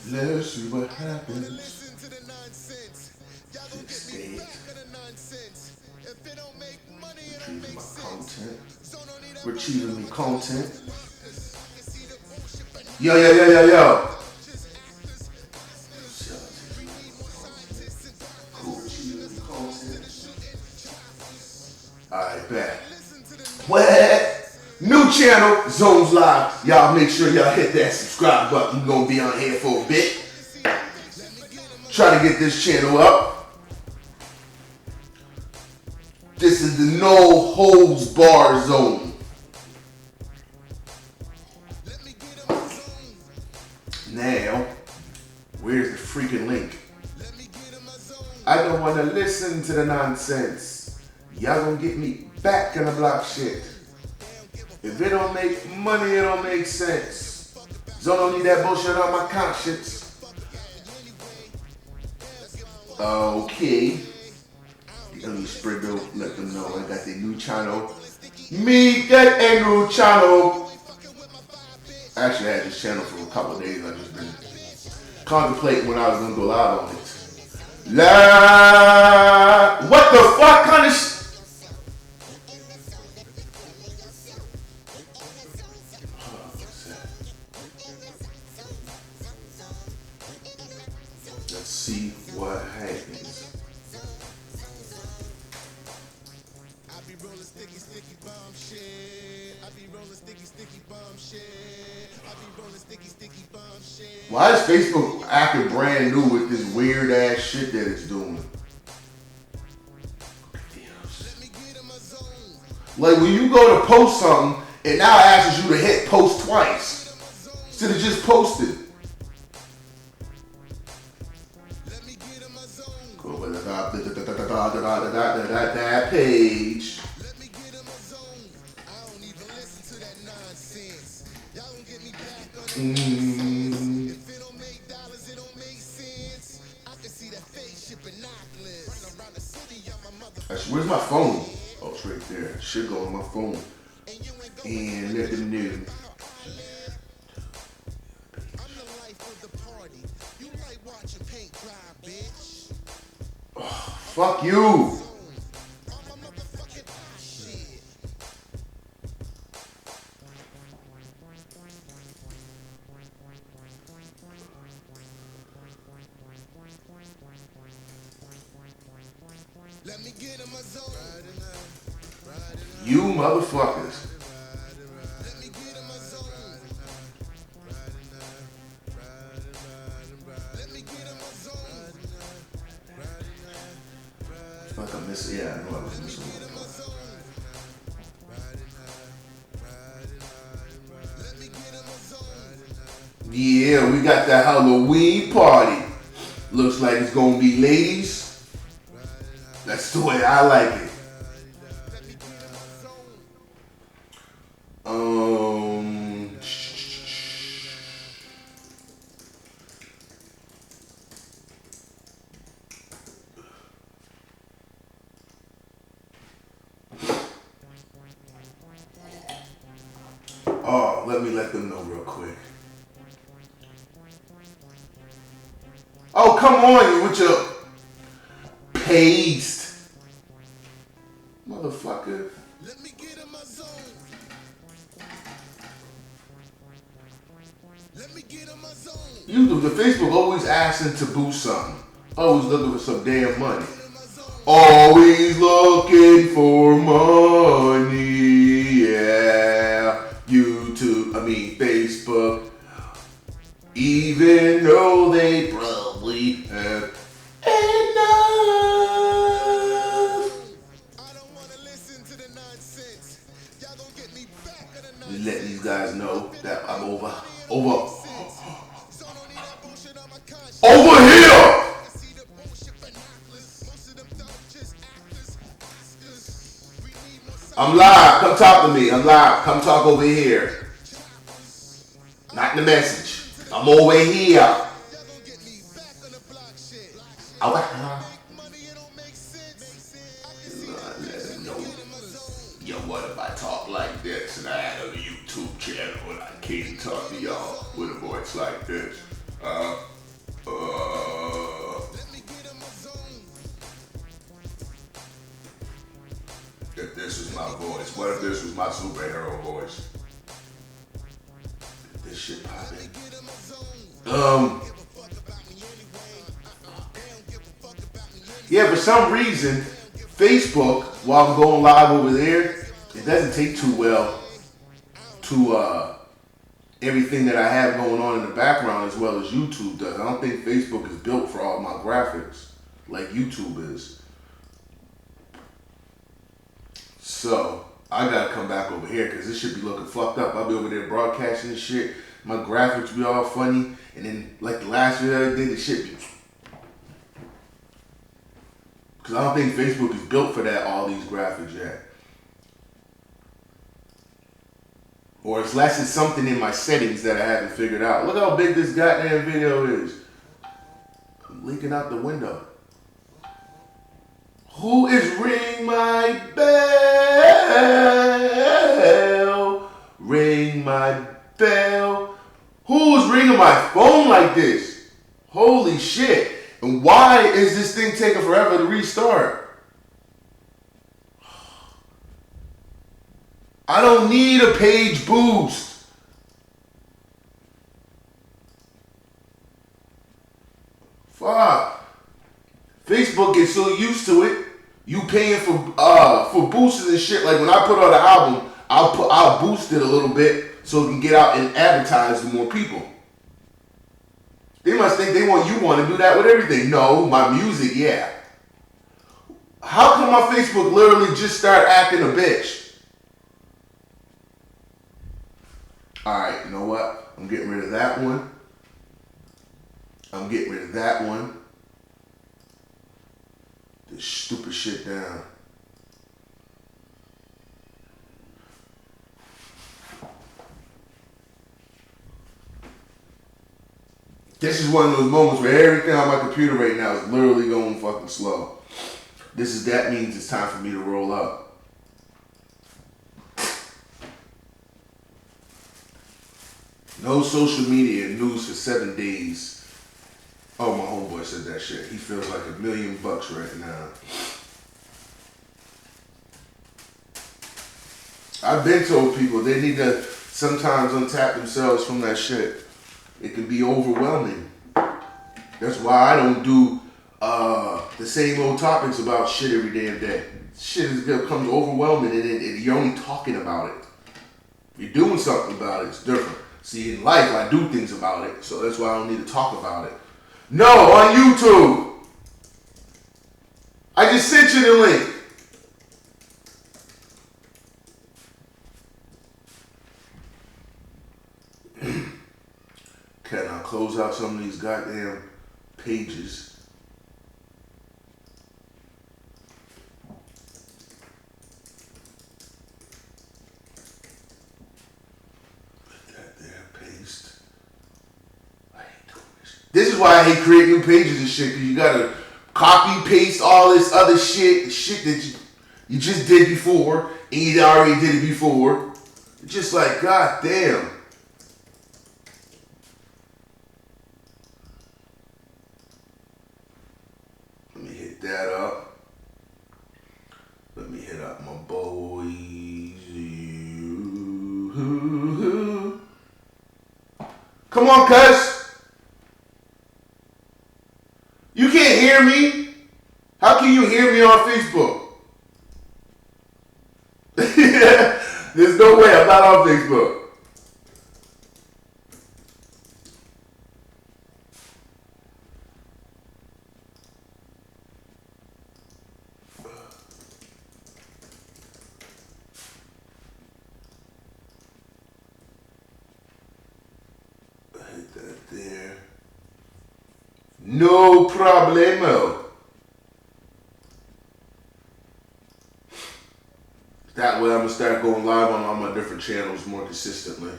Let's see what happens. Just stay retrieving my content. Retrieving me content. Yo, yo, yo, yo, yo. Cool, retrieving me content. Alright, back. What? New channel, Zones Live. Y'all make sure y'all hit that subscribe button. We're gonna be on here for a bit. Try to get this channel up. This is the no holds bar zone. Now, where's the freaking link? I don't want to listen to the nonsense. Y'all gonna get me back in the block shit. If it don't make money, it don't make sense. Zone don't need that bullshit on my conscience. Okay. Let me spread out, let them know I got the new channel. Me get a new channel. I actually had this channel for a couple of days. I just been contemplating when I was gonna go live on it. What the fuck kind of Let's see what happens. Why is Facebook acting brand new with this weird ass shit that it's doing? Like when you go to post something, it now asks you to hit post twice instead of just posted. Go to that page. Where's my phone? Oh, it's right there. Should go on my phone. And let them know. Oh, fuck you. You motherfuckers. Fuck, I miss it. Yeah, I know I was missing one. Yeah, we got the Halloween party. Looks like it's gonna be ladies. That's the way I like it. Oh, let me let them know real quick. Oh, come on, you with your paste. Motherfucker. Let me get in my zone. Let me get in my zone. You, the Facebook always asking to boost something. Always looking for some damn money. Always looking for money. Yeah. Facebook. Even though they probably have enough. Just let these guys know that I'm over here. I'm live. Come talk to me. I'm live. Come talk over here. Not in the message. I'm over here. Let them know. Yo, what if I talk like this and I had a YouTube channel and I can't talk to y'all with a voice like this? If this was my voice, what if this was my superhero voice? This shit popping. Yeah, for some reason, Facebook, while I'm going live over there, it doesn't take too well to everything that I have going on in the background as well as YouTube does. I don't think Facebook is built for all my graphics like YouTube is. So I gotta come back over here because this should be looking fucked up. I'll be over there broadcasting this shit. My graphics be all funny, and then like the last video I did, the shit be. Because I don't think Facebook is built for that, all these graphics yet. Or unless it's something in my settings that I haven't figured out. Look how big this goddamn video is. I'm leaking out the window. Who is ring my bell? Ring my bell. Who's ringing my phone like this? Holy shit. And why is this thing taking forever to restart? I don't need a page boost. Fuck. Facebook gets so used to it. You paying for boosters and shit. Like when I put out an album, I'll boost it a little bit so it can get out and advertise to more people. They must think they want to do that with everything. No, my music, yeah. How come my Facebook literally just start acting a bitch? Alright, you know what? I'm getting rid of that one. I'm getting rid of that one. This stupid shit down. This is one of those moments where everything on my computer right now is literally going fucking slow. That means it's time for me to roll up. No social media news for 7 days. Oh, my homeboy said that shit. He feels like $1 million right now. I've been told people they need to sometimes untap themselves from that shit. It can be overwhelming. That's why I don't do the same old topics about shit every damn day. Shit becomes overwhelming and you're only talking about it. If you're doing something about it, it's different. See, in life, I do things about it, so that's why I don't need to talk about it. No, on YouTube. I just sent you the link. Can I close out some of these goddamn pages? Put that there, paste. I hate doing this. This is why I hate creating new pages and shit, because you gotta copy, paste all this other shit that you just did before, and you already did it before. It's just like, god damn. That up. Let me hit up my boys. Come on, cuz. You can't hear me. How can you hear me on Facebook? There's no way I'm not on Facebook. There. No problemo. That way I'm going to start going live on all my different channels more consistently.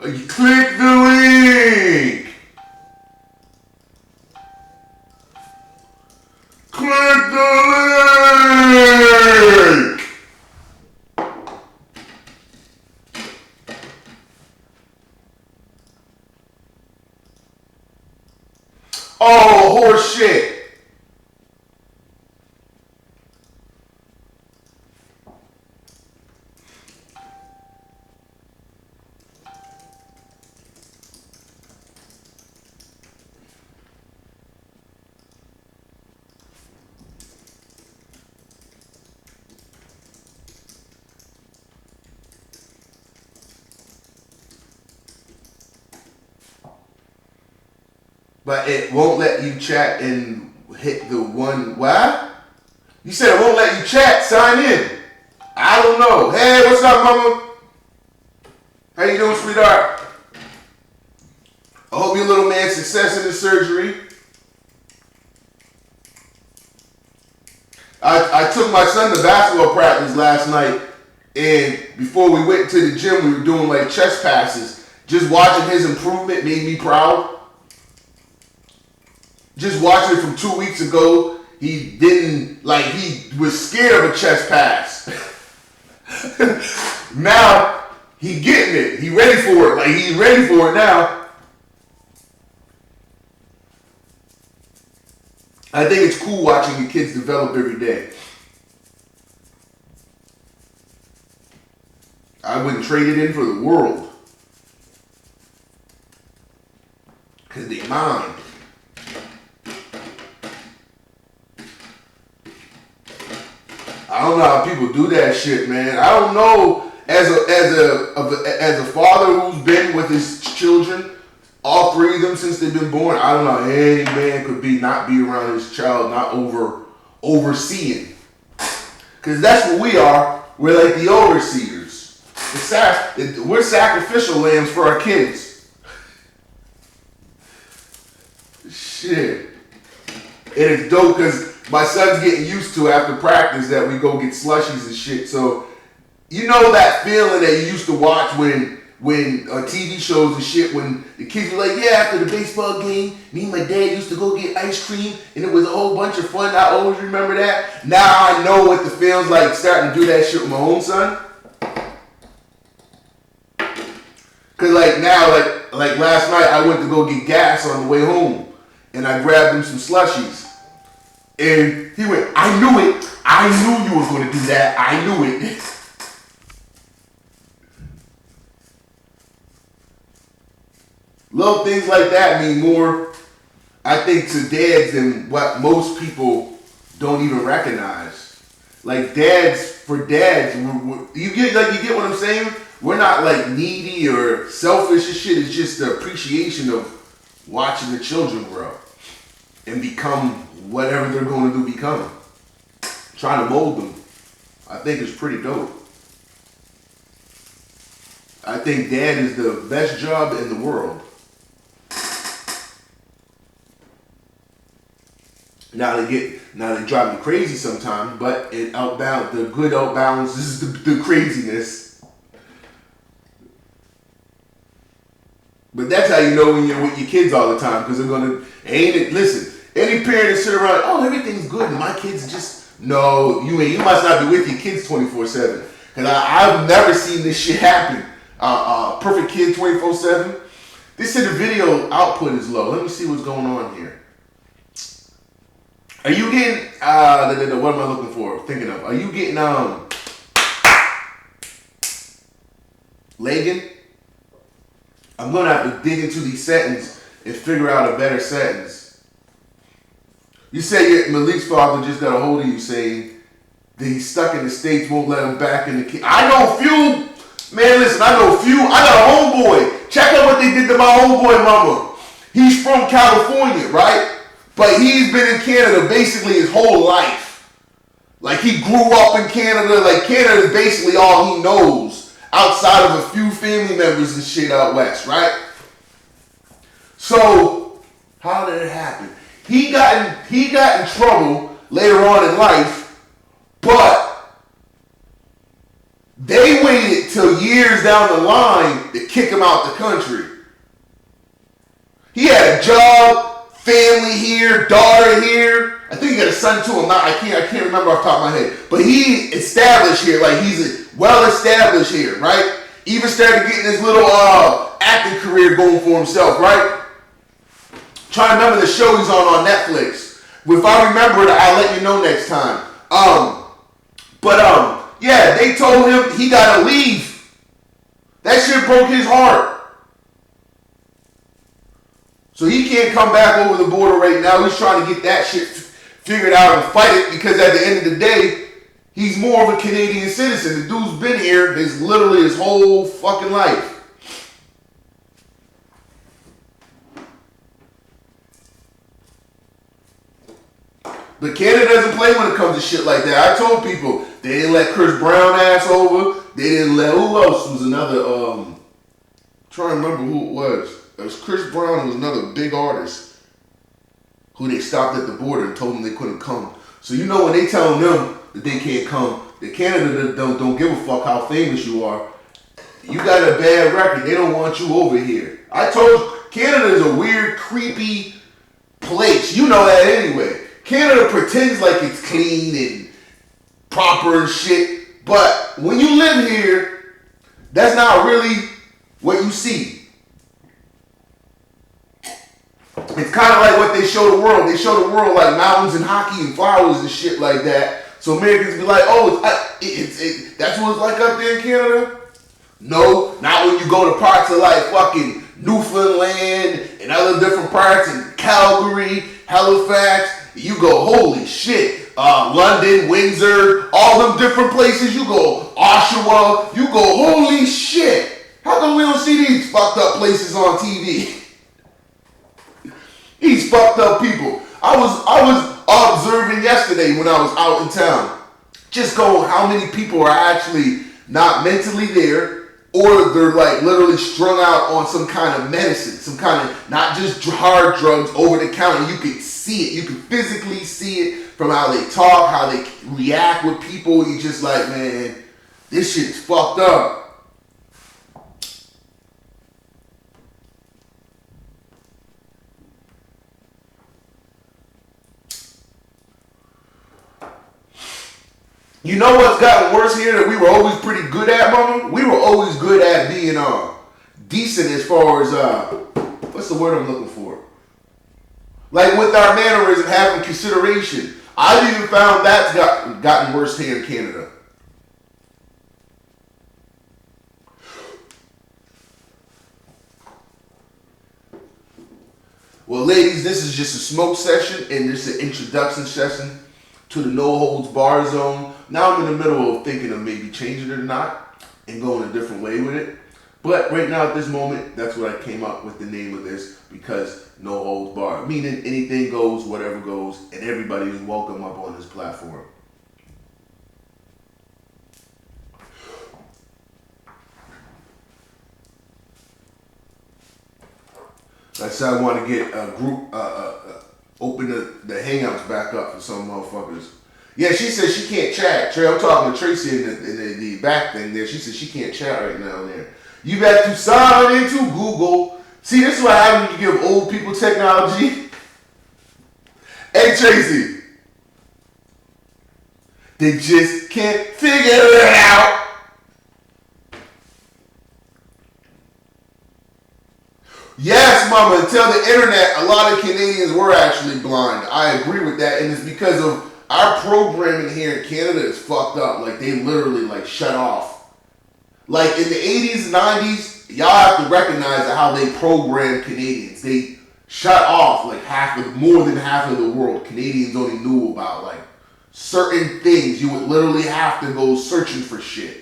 You click the link. Click the link! shit. But it won't let you chat and hit the one. What? You said it won't let you chat. Sign in. I don't know. Hey, what's up, mama? How you doing, sweetheart? I hope your little man's success in the surgery. I took my son to basketball practice last night, and before we went to the gym, we were doing like chest passes. Just watching his improvement made me proud. Just watching it from 2 weeks ago, he was scared of a chest pass. Now, he getting it. He ready for it. Like, he's ready for it now. I think it's cool watching your kids develop every day. I wouldn't trade it in for the world. Because they're mine. I don't know how people do that shit, man. I don't know. As a father who's been with his children, all three of them since they've been born, I don't know how any man could not be around his child, not overseeing. Because that's what we are. We're like the overseers. We're sacrificial lambs for our kids. Shit. And it's dope because my son's getting used to after practice that we go get slushies and shit. So, you know that feeling that you used to watch when TV shows and shit, when the kids were like, yeah, after the baseball game, me and my dad used to go get ice cream, and it was a whole bunch of fun. I always remember that. Now I know what the feels like starting to do that shit with my own son. Cause like now, like last night, I went to go get gas on the way home, and I grabbed him some slushies. And he went, I knew it. I knew you were going to do that. I knew it. Little things like that mean more, I think, to dads than what most people don't even recognize. Like for dads, you get what I'm saying? We're not like needy or selfish and shit. It's just the appreciation of watching the children grow and become whatever they're going to become. Trying to mold them. I think it's pretty dope. I think dad is the best job in the world. Now they drive me crazy sometimes, but the good outbalances the craziness. But that's how you know when you're with your kids all the time, because they're gonna listen. Any parent that sit around, oh, everything's good, and my kids just no, you must not be with your kids 24/7. And I've never seen this shit happen. Perfect kid 24/7. They said the video output is low. Let me see what's going on here. Are you getting what am I looking for? Thinking of. Are you getting Lagan? I'm gonna have to dig into these settings and figure out a better sentence. You say Malik's father just got a hold of you saying that he's stuck in the States, won't let him back in the I know few. Man, listen, I know few. I got a homeboy. Check out what they did to my homeboy mama. He's from California, right? But he's been in Canada basically his whole life. Like he grew up in Canada. Like Canada is basically all he knows outside of a few family members and shit out west, right? So, how did it happen? He got in trouble later on in life, but they waited till years down the line to kick him out the country. He had a job, family here, daughter here. I think he got a son too. I can't remember off the top of my head. But he established here, like he's well established here, right? Even started getting his little acting career going for himself, right? Trying to remember the show he's on Netflix If I remember it, I'll let you know next time. Yeah, they told him he gotta leave. That shit broke his heart. So he can't come back over the border right now. He's trying to get that shit figured out and fight it, because at the end of the day, he's more of a Canadian citizen. The dude's been here literally his whole fucking life. But Canada doesn't play when it comes to shit like that. I told people, they didn't let Chris Brown ass over. They didn't let, who else was another, I'm trying to remember who it was. It was Chris Brown, and was another big artist who they stopped at the border and told them they couldn't come. So you know when they telling them that they can't come, that Canada don't give a fuck how famous you are. You got a bad record. They don't want you over here. I told you, Canada is a weird, creepy place. You know that anyway. Canada pretends like it's clean and proper and shit, but when you live here, that's not really what you see. It's kind of like what they show the world. They show the world like mountains and hockey and flowers and shit like that. So Americans be like, oh, that's what it's like up there in Canada? No, not when you go to parts of like fucking Newfoundland and other different parts, in Calgary, Halifax. You go, holy shit. London, Windsor, all them different places. You go, Oshawa. You go, holy shit. How come we don't see these fucked up places on TV? These fucked up people. I was observing yesterday when I was out in town. Just going, how many people are actually not mentally there, or they're like literally strung out on some kind of medicine, some kind of, not just hard drugs over the counter. You can see it. You can physically see it from how they talk, how they react with people. You just like, man, this shit's fucked up. You know what's gotten worse here that we were always pretty good at, mama? We were always good at being decent as far as what's the word I'm looking for? Like with our mannerism, having consideration. I've even found that's gotten worse here in Canada. Well, ladies, this is just a smoke session, and this is an introduction session to the No Holds Bar Zone. Now I'm in the middle of thinking of maybe changing it or not and going a different way with it. But right now at this moment, that's what I came up with the name of this, because No Holds Bar. Meaning anything goes, whatever goes, and everybody is welcome up on this platform. I said I want to get a group, open the Hangouts back up for some motherfuckers. Yeah, she says she can't chat. Trey, I'm talking to Tracy in the back thing there. She says she can't chat right now there. You got to sign into Google. See, this is what happens when you give old people technology. Hey, Tracy. They just can't figure it out. Yes, mama, until the internet, a lot of Canadians were actually blind. I agree with that, and it's because of our programming here in Canada is fucked up. Like, they literally, like, shut off. Like, in the 80s and 90s, y'all have to recognize how they programmed Canadians. They shut off, like, more than half of the world. Canadians only knew about, like, certain things. You would literally have to go searching for shit.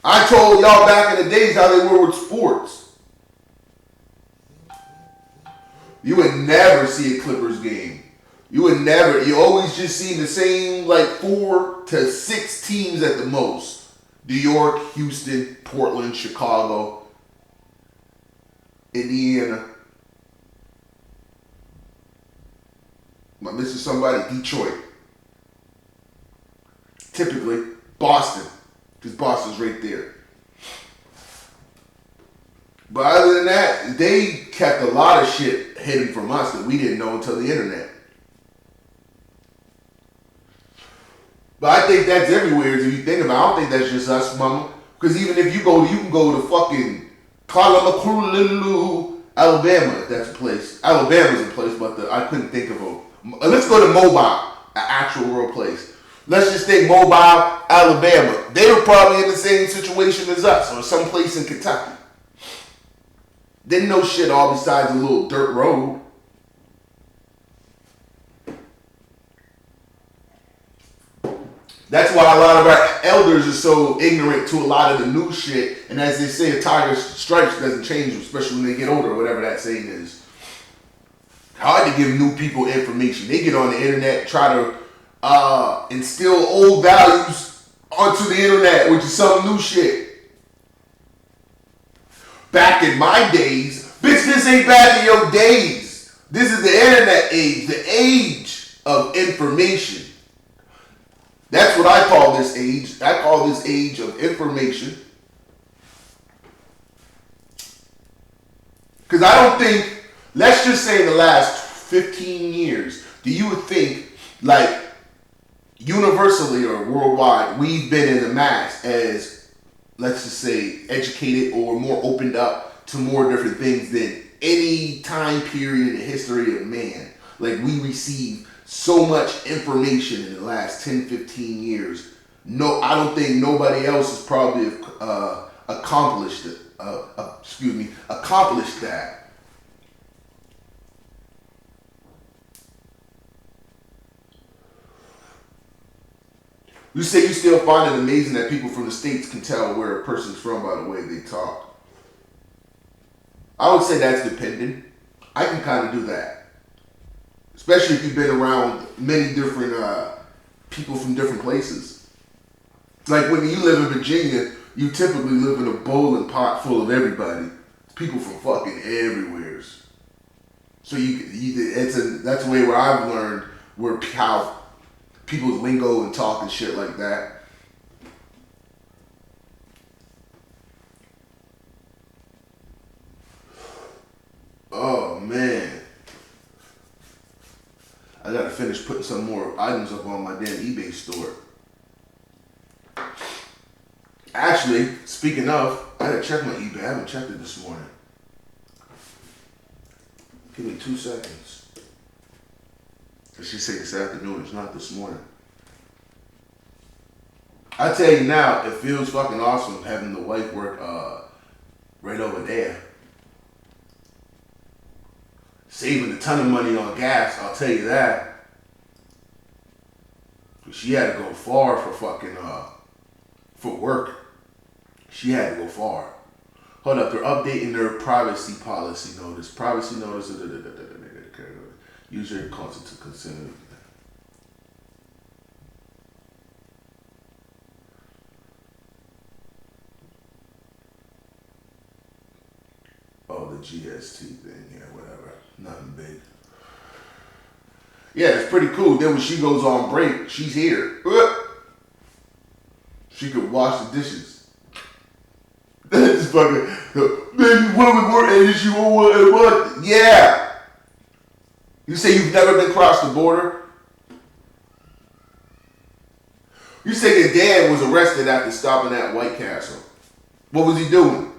I told y'all back in the days how they were with sports. You would never see a Clippers game. You always just see the same like 4 to 6 teams at the most. New York, Houston, Portland, Chicago, Indiana. Am I missing somebody? Detroit. Typically, Boston. Because Boston's right there. But other than that, they kept a lot of shit hidden from us that we didn't know until the internet. But I think that's everywhere if you think about it. I don't think that's just us, mama. Because even if you can go to fucking Kuala Lumpur Alabama, if that's a place. Alabama's a place, but I couldn't think of a. Let's go to Mobile, an actual real place. Let's just think Mobile, Alabama. They were probably in the same situation as us, or someplace in Kentucky. Didn't know shit all besides a little dirt road. That's why a lot of our elders are so ignorant to a lot of the new shit. And as they say, a tiger's stripes doesn't change, especially when they get older, or whatever that saying is. Hard to give new people information. They get on the internet, try to instill old values onto the internet, which is some new shit. Back in my days, bitch, this ain't back in your days. This is the internet age, the age of information. That's what I call this age. I call this age of information. Because I don't think, let's just say in the last 15 years, do you think, like, universally or worldwide, we've been in the mass as, let's just say, educated or more opened up to more different things than any time period in the history of man. Like, we receive so much information in the last 10, 15 years. No, I don't think nobody else has probably accomplished it. Accomplished that. You say you still find it amazing that people from the States can tell where a person's from by the way they talk. I would say that's dependent. I can kind of do that. Especially if you've been around many different people from different places. Like when you live in Virginia, you typically live in a bowling pot full of everybody. People from fucking everywhere. So that's a way where I've learned how people's lingo and talk and shit like that. Oh man. I gotta finish putting some more items up on my damn eBay store. Actually, speaking of, I gotta check my eBay. I haven't checked it this morning. Give me 2 seconds. Cause she said this afternoon, it's not this morning. I tell you now, it feels fucking awesome having the wife work right over there. Saving a ton of money on gas, I'll tell you that. She had to go far for fucking, for work. She had to go far. Hold up, they're updating their privacy policy notice. Privacy notice, user consent to consent. Oh, the GST thing, yeah, whatever. Nothing big. Yeah, it's pretty cool. Then when she goes on break, she's here. She could wash the dishes. That's fucking, man, what are we working at issue or what? Yeah. You say you've never been across the border? You say your dad was arrested after stopping at White Castle. What was he doing?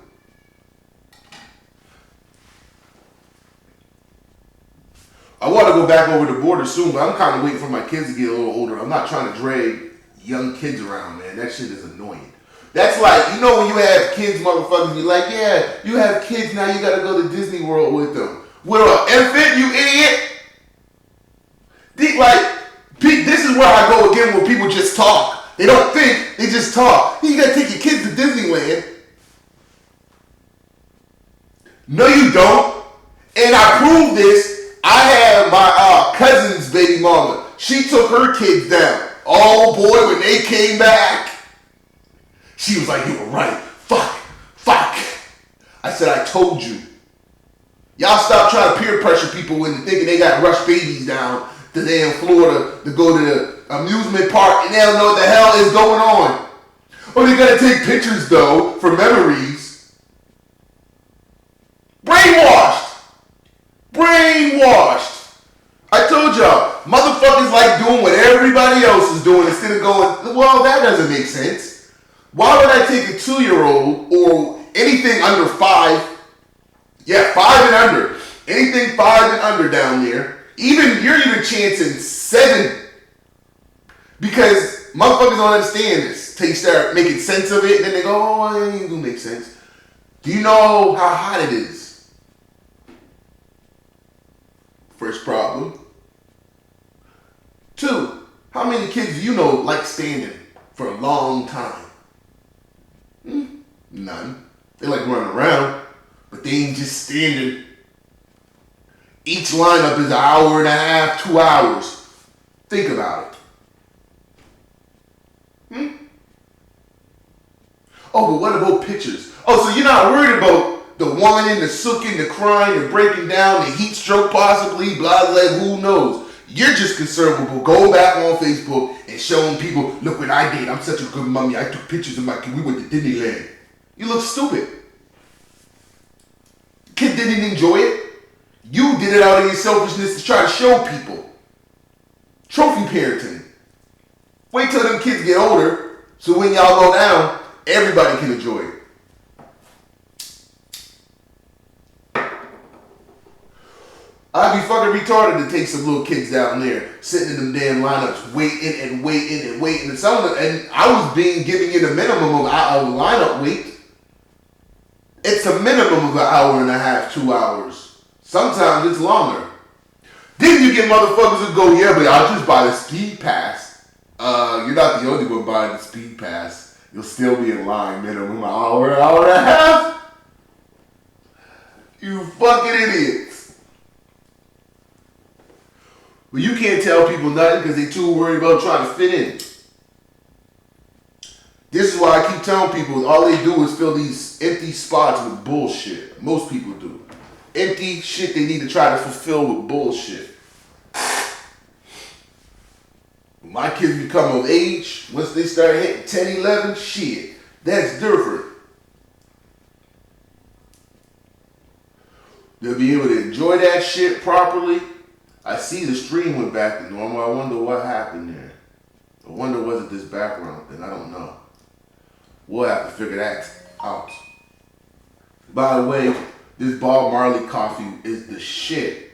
I want to go back over the border soon, but I'm kind of waiting for my kids to get a little older. I'm not trying to drag young kids around, man. That shit is annoying. That's like, you know when you have kids, motherfuckers, you're like, yeah, you have kids, now you got to go to Disney World with them. With an infant, you idiot? This is where I go again where people just talk. They don't think, they just talk. You got to take your kids to Disneyland. No, you don't. And I proved this. I had my cousin's baby mama. She took her kids down. Oh boy, when they came back, she was like, you were right. Fuck. I said, I told you. Y'all stop trying to peer pressure people into thinking they got rush babies down to there in Florida to go to the amusement park and they don't know what the hell is going on. Oh, they gotta take pictures though for memories. Brainwashed. I told y'all, motherfuckers like doing what everybody else is doing instead of going, well, that doesn't make sense. Why would I take a 2-year-old or anything under 5 Yeah, 5 and under. Anything 5 and under down there. You're even chancing 7. Because motherfuckers don't understand this. Till you start making sense of it, and then they go, oh, it ain't gonna make sense. Do you know how hot it is? First problem. 2, how many kids do you know like standing for a long time? None. They like running around, but they ain't just standing. Each lineup is an hour and a half, 2 hours. Think about it. Oh, but what about pictures? Oh, so you're not worried about the whining, the sucking, the crying, the breaking down, the heat stroke possibly, blah, blah, who knows? You're just concerned with going back on Facebook and showing people, look what I did. I'm such a good mommy. I took pictures of my kid. We went to Disneyland. You look stupid. Kid didn't enjoy it. You did it out of your selfishness to try to show people. Trophy parenting. Wait till them kids get older so when y'all go down, everybody can enjoy it. I'd be fucking retarded to take some little kids down there sitting in them damn lineups waiting and waiting and waiting. And I was giving you the minimum of a lineup wait. It's a minimum of an hour and a half, 2 hours. Sometimes it's longer. Then you get motherfuckers who go, yeah, but I'll just buy the speed pass. You're not the only one buying the speed pass. You'll still be in line minimum an hour and a half. You fucking idiots. But you can't tell people nothing because they too worried about trying to fit in. This is why I keep telling people all they do is fill these empty spots with bullshit. Most people do. Empty shit they need to try to fulfill with bullshit. When my kids become of age, once they start hitting 10, 11, shit, that's different. They'll be able to enjoy that shit properly. I see the stream went back to normal. I wonder what happened there. I wonder was it this background thing? I don't know. We'll have to figure that out. By the way, this Bob Marley coffee is the shit.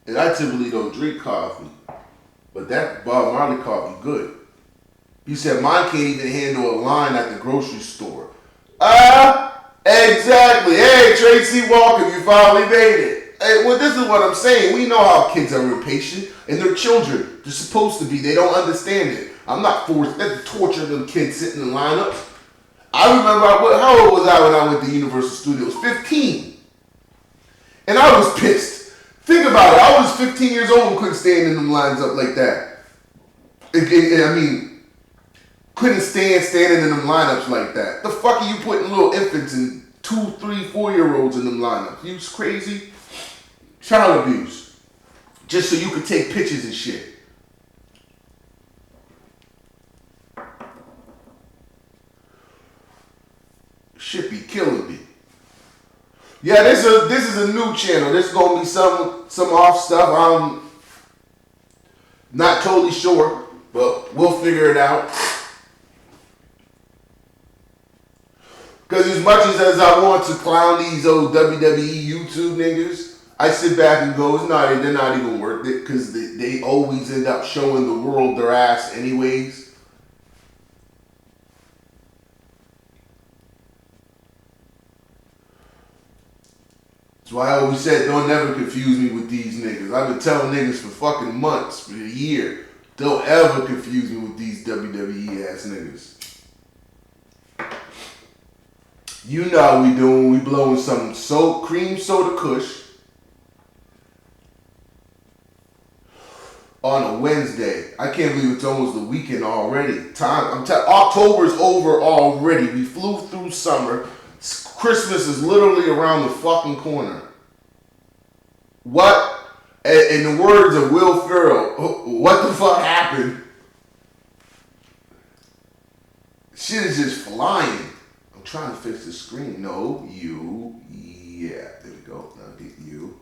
And I typically don't drink coffee, but that Bob Marley coffee good. He said mine can't even handle a line at the grocery store. Exactly. Hey, Tracy Walker, you finally made it. Hey, well, this is what I'm saying. We know how kids are impatient, and they're children. They're supposed to be. They don't understand it. I'm not forced. That's the torture of them kids sitting in lineups. I remember, how old was I when I went to Universal Studios? 15. And I was pissed. Think about it. I was 15 years old and couldn't stand in them lines up like that. Couldn't stand standing in them lineups like that. The fuck are you putting little infants and 2, 3, 4-year-olds in them lineups? You crazy? Child abuse. Just so you could take pictures and shit. Shit be killing me. Yeah, this is a new channel. This is gonna be some off stuff. I'm not totally sure, but we'll figure it out. Because as much as I want to clown these old WWE YouTube niggas, I sit back and go, they're not even worth it because they always end up showing the world their ass anyways. That's why I always said, don't never confuse me with these niggas. I've been telling niggas for fucking months, for a year, don't ever confuse me with these WWE ass niggas. You know how we doing. We blowing some cream soda kush on a Wednesday. I can't believe it's almost the weekend already. October's over already. We flew through summer. Christmas is literally around the fucking corner. What? In the words of Will Ferrell, what the fuck happened? Shit is just flying. I'm trying to fix the screen. No, you. Yeah, there we go. Now get you.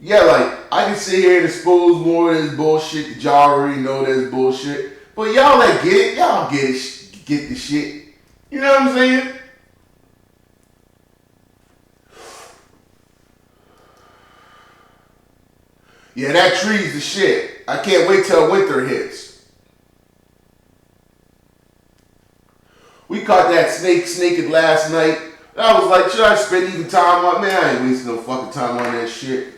Yeah, like, I can sit here and expose more of this bullshit that y'all already know that's bullshit. But y'all that get it, y'all get the shit. You know what I'm saying? Yeah, that tree's the shit. I can't wait till winter hits. We caught that snake snaking last night. I was like, should I spend even time on? Man, I ain't wasting no fucking time on that shit.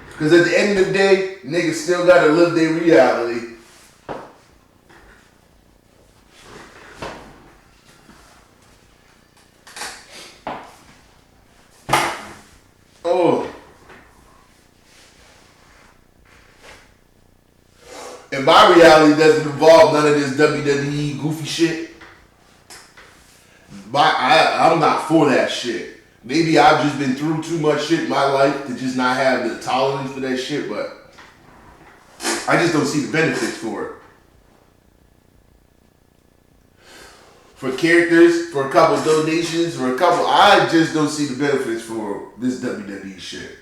Because at the end of the day, niggas still gotta live their reality. Oh. And my reality doesn't involve none of this WWE goofy shit. I'm not for that shit. Maybe I've just been through too much shit in my life to just not have the tolerance for that shit, but I just don't see the benefits for it. For characters, for a couple donations, I just don't see the benefits for this WWE shit.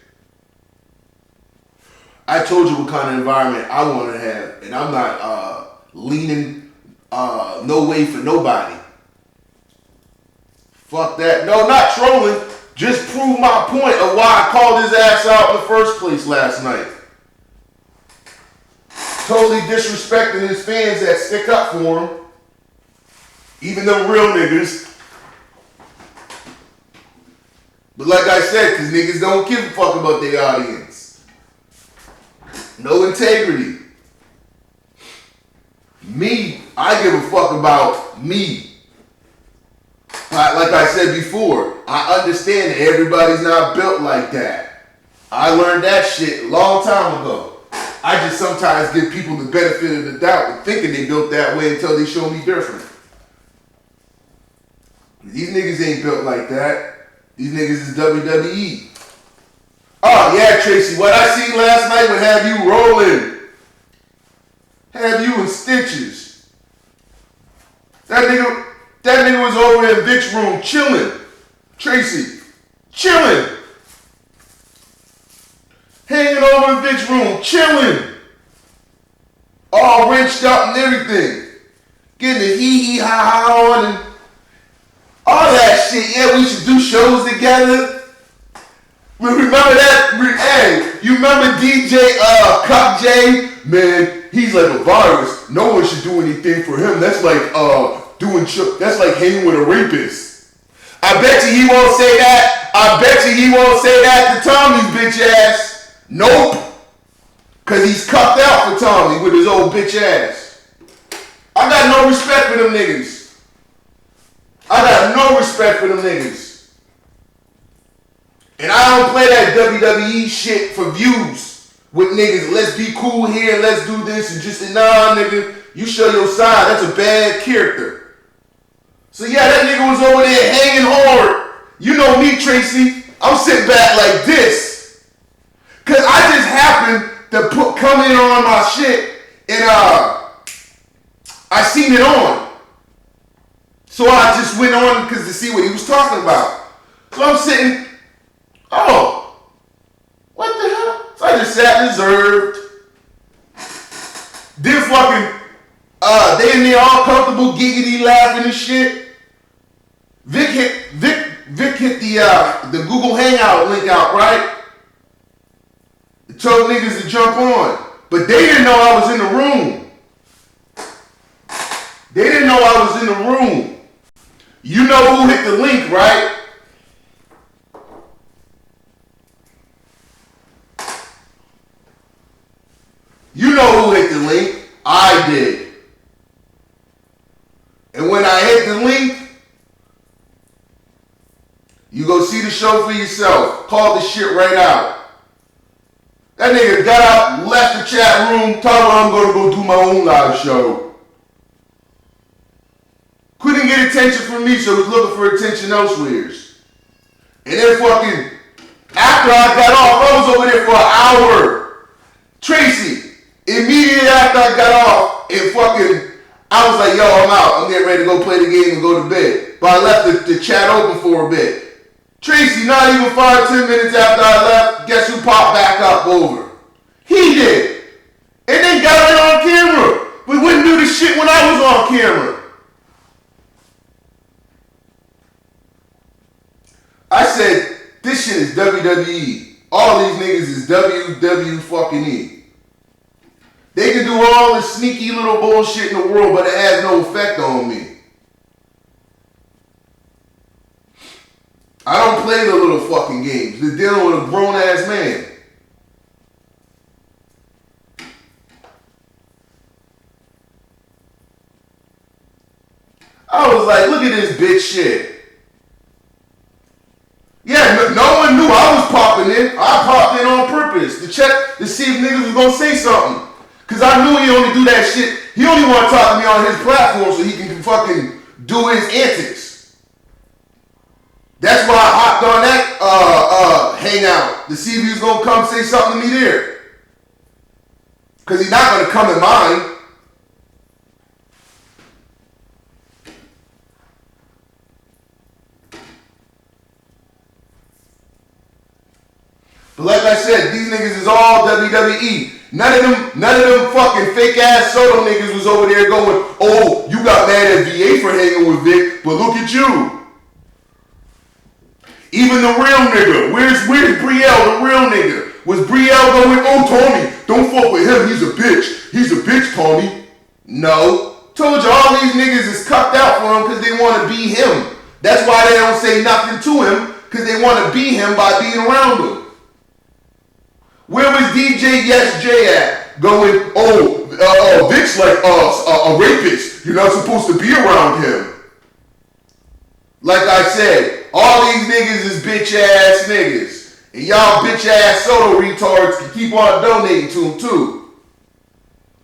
I told you what kind of environment I want to have, and I'm not leaning no way for nobody. Fuck that. No, not trolling. Just prove my point of why I called his ass out in the first place last night. Totally disrespecting his fans that stick up for him. Even them real niggas. But like I said, because niggas don't give a fuck about their audience. No integrity. Me, I give a fuck about me. Like I said before, I understand that everybody's not built like that. I learned that shit a long time ago. I just sometimes give people the benefit of the doubt with thinking they built that way until they show me different. These niggas ain't built like that. These niggas is WWE. Oh yeah, Tracy, what I seen last night would have you rolling. Have you in stitches. That nigga was over in Vic's room chilling. Tracy, chilling. Hanging over in Vic's room, chilling. All wrenched up and everything. Getting the hee ha ha on and all that shit. Yeah, we should do shows together. Remember that? Hey, you remember DJ Cup J? Man, he's like a virus. No one should do anything for him. That's like that's like hanging with a rapist. I bet you he won't say that. I bet you he won't say that to Tommy's bitch ass. Nope. Cause he's cuffed out for Tommy with his old bitch ass. I got no respect for them niggas. I got no respect for them niggas. And I don't play that WWE shit for views with niggas. Let's be cool here, let's do this, and just nah, nigga, you show your side. That's a bad character. So yeah, that nigga was over there hanging hard. You know me, Tracy. I'm sitting back like this. Cause I just happened to come in on my shit and I seen it on. So I just went on because to see what he was talking about. So I'm sitting, oh, what the hell? So I just sat reserved. Then fucking, they in there all comfortable, giggity, laughing and shit. Vic hit the Google Hangout link out, right? It told niggas to jump on. But they didn't know I was in the room. They didn't know I was in the room. You know who hit the link, right? You know who hit the link. I did. And when I hit the link, you go see the show for yourself. Call the shit right out. That nigga got up, left the chat room, told me I'm gonna go do my own live show. Couldn't get attention from me, so was looking for attention elsewhere. And then fucking, after I got off, I was over there for an hour. Tracy, immediately after I got off, I was like, yo, I'm out. I'm getting ready to go play the game and go to bed. But I left the chat open for a bit. Tracy, not even 5-10 minutes after I left, guess who popped back up over? He did. And then got it on camera. We wouldn't do the shit when I was on camera. I said, this shit is WWE. All these niggas is WW fucking E. They can do all the sneaky little bullshit in the world, but it has no effect on me. I don't play the little fucking games. They're dealing with a grown-ass man. I was like, look at this bitch shit. Yeah, no one knew I was popping in. I popped in on purpose to check to see if niggas was gonna say something. Cause I knew he only do that shit. He only want to talk to me on his platform so he can fucking do his antics. That's why I hopped on that hangout to see if he was gonna come say something to me there. Cause he's not gonna come in mine. But like I said, these niggas is all WWE. None of them fucking fake ass Soto niggas was over there going, oh, you got mad at VA for hanging with Vic, but look at you. Even the real nigga, where's Brielle, the real nigga? Was Brielle going, oh, Tony, don't fuck with him, he's a bitch. He's a bitch, Tony. No. Told you all these niggas is cucked out for him because they want to be him. That's why they don't say nothing to him, because they want to be him by being around him. Where was DJ Yes J at? Going, Vic's like a rapist. You're not supposed to be around him. Like I said, all these niggas is bitch ass niggas. And y'all bitch ass Soto retards can keep on donating to him too.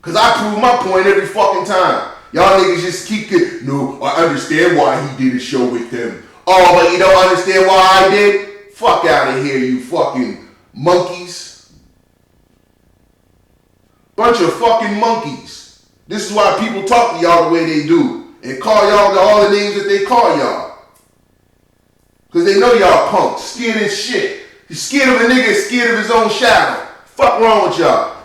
Cause I prove my point every fucking time. Y'all niggas just keep getting, no, I understand why he did a show with them. Oh, but you don't understand why I did? Fuck out of here, you fucking monkeys. Bunch of fucking monkeys. This is why people talk to y'all the way they do. And call y'all all the names that they call y'all. Because they know y'all punks. Scared as shit. He's scared of a nigga, scared of his own shadow. Fuck wrong with y'all.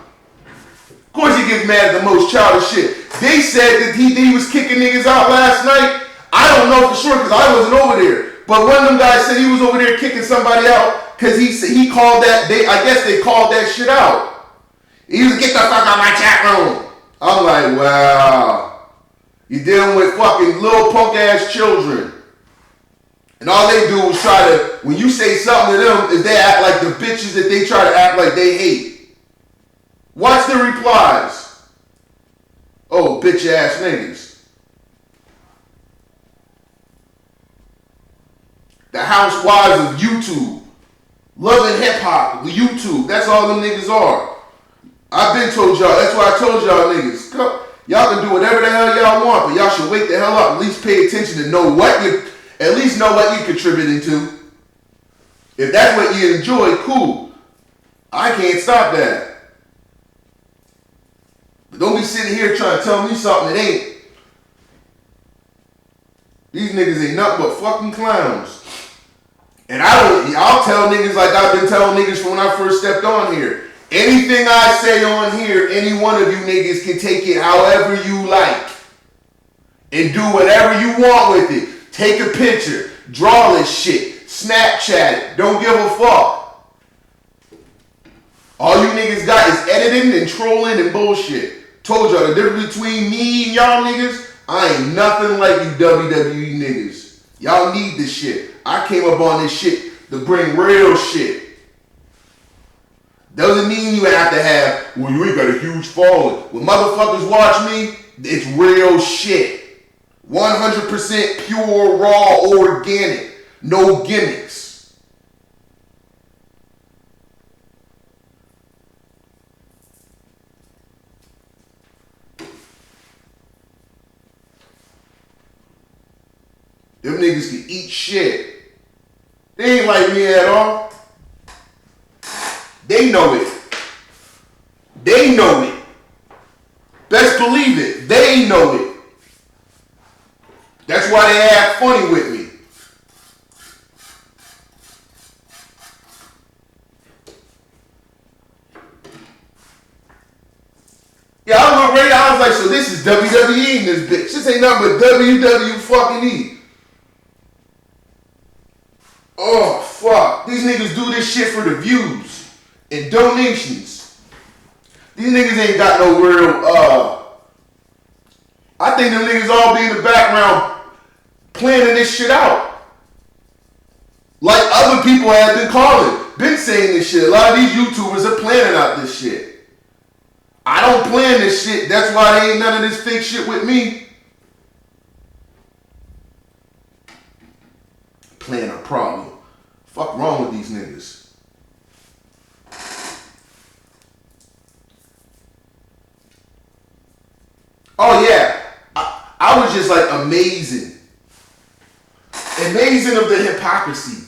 Of course he gets mad at the most childish shit. They said that he was kicking niggas out last night. I don't know for sure because I wasn't over there. But one of them guys said he was over there kicking somebody out because he called that, I guess they called that shit out. He was get the fuck out of my chat room. I'm like, wow. You're dealing with fucking little punk ass children. And all they do is try to, when you say something to them, is they act like the bitches that they try to act like they hate. Watch the replies. Oh, bitch ass niggas. The housewives of YouTube. Loving hip hop, YouTube. That's all them niggas are. I've been told y'all, that's why I told y'all niggas, y'all can do whatever the hell y'all want, but y'all should wake the hell up, at least pay attention to know what you're contributing to. If that's what you enjoy, cool. I can't stop that. But don't be sitting here trying to tell me something that ain't. These niggas ain't nothing but fucking clowns. And I'll tell niggas like I've been telling niggas from when I first stepped on here. Anything I say on here, any one of you niggas can take it however you like. And do whatever you want with it. Take a picture. Draw this shit. Snapchat it. Don't give a fuck. All you niggas got is editing and trolling and bullshit. Told y'all the difference between me and y'all niggas, I ain't nothing like you WWE niggas. Y'all need this shit. I came up on this shit to bring real shit. Doesn't mean you have to have, well, you ain't got a huge following. When motherfuckers watch me, it's real shit. 100% pure, raw, organic. No gimmicks. Them niggas can eat shit. They ain't like me at all. They know it. They know it. Best believe it. They know it. That's why they act funny with me. WWE in this bitch. This ain't nothing but WWE fucking E. Oh, fuck. These niggas do this shit for the views and donations. These niggas ain't got no real, I think them niggas all be in the background planning this shit out. Like other people have been saying this shit. A lot of these YouTubers are planning out this shit. I don't plan this shit. That's why there ain't none of this fake shit with me. Plan a problem. Fuck wrong with these niggas. Oh yeah. I was just like amazing. Amazing of the hypocrisy.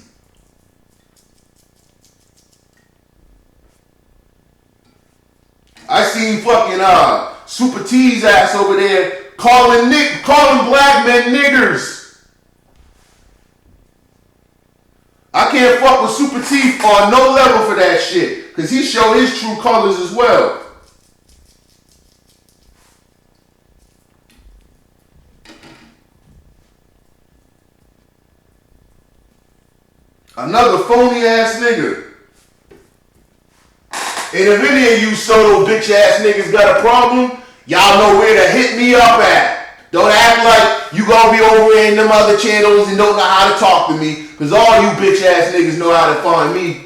I seen fucking Super T's ass over there calling black men niggers. I can't fuck with Super T on no level for that shit, cause he showed his true colors as well. Another phony ass nigga. And if any of you Soto bitch ass niggas got a problem, y'all know where to hit me up at. Don't act like you gonna be over in them other channels and don't know how to talk to me, cause all you bitch ass niggas know how to find me.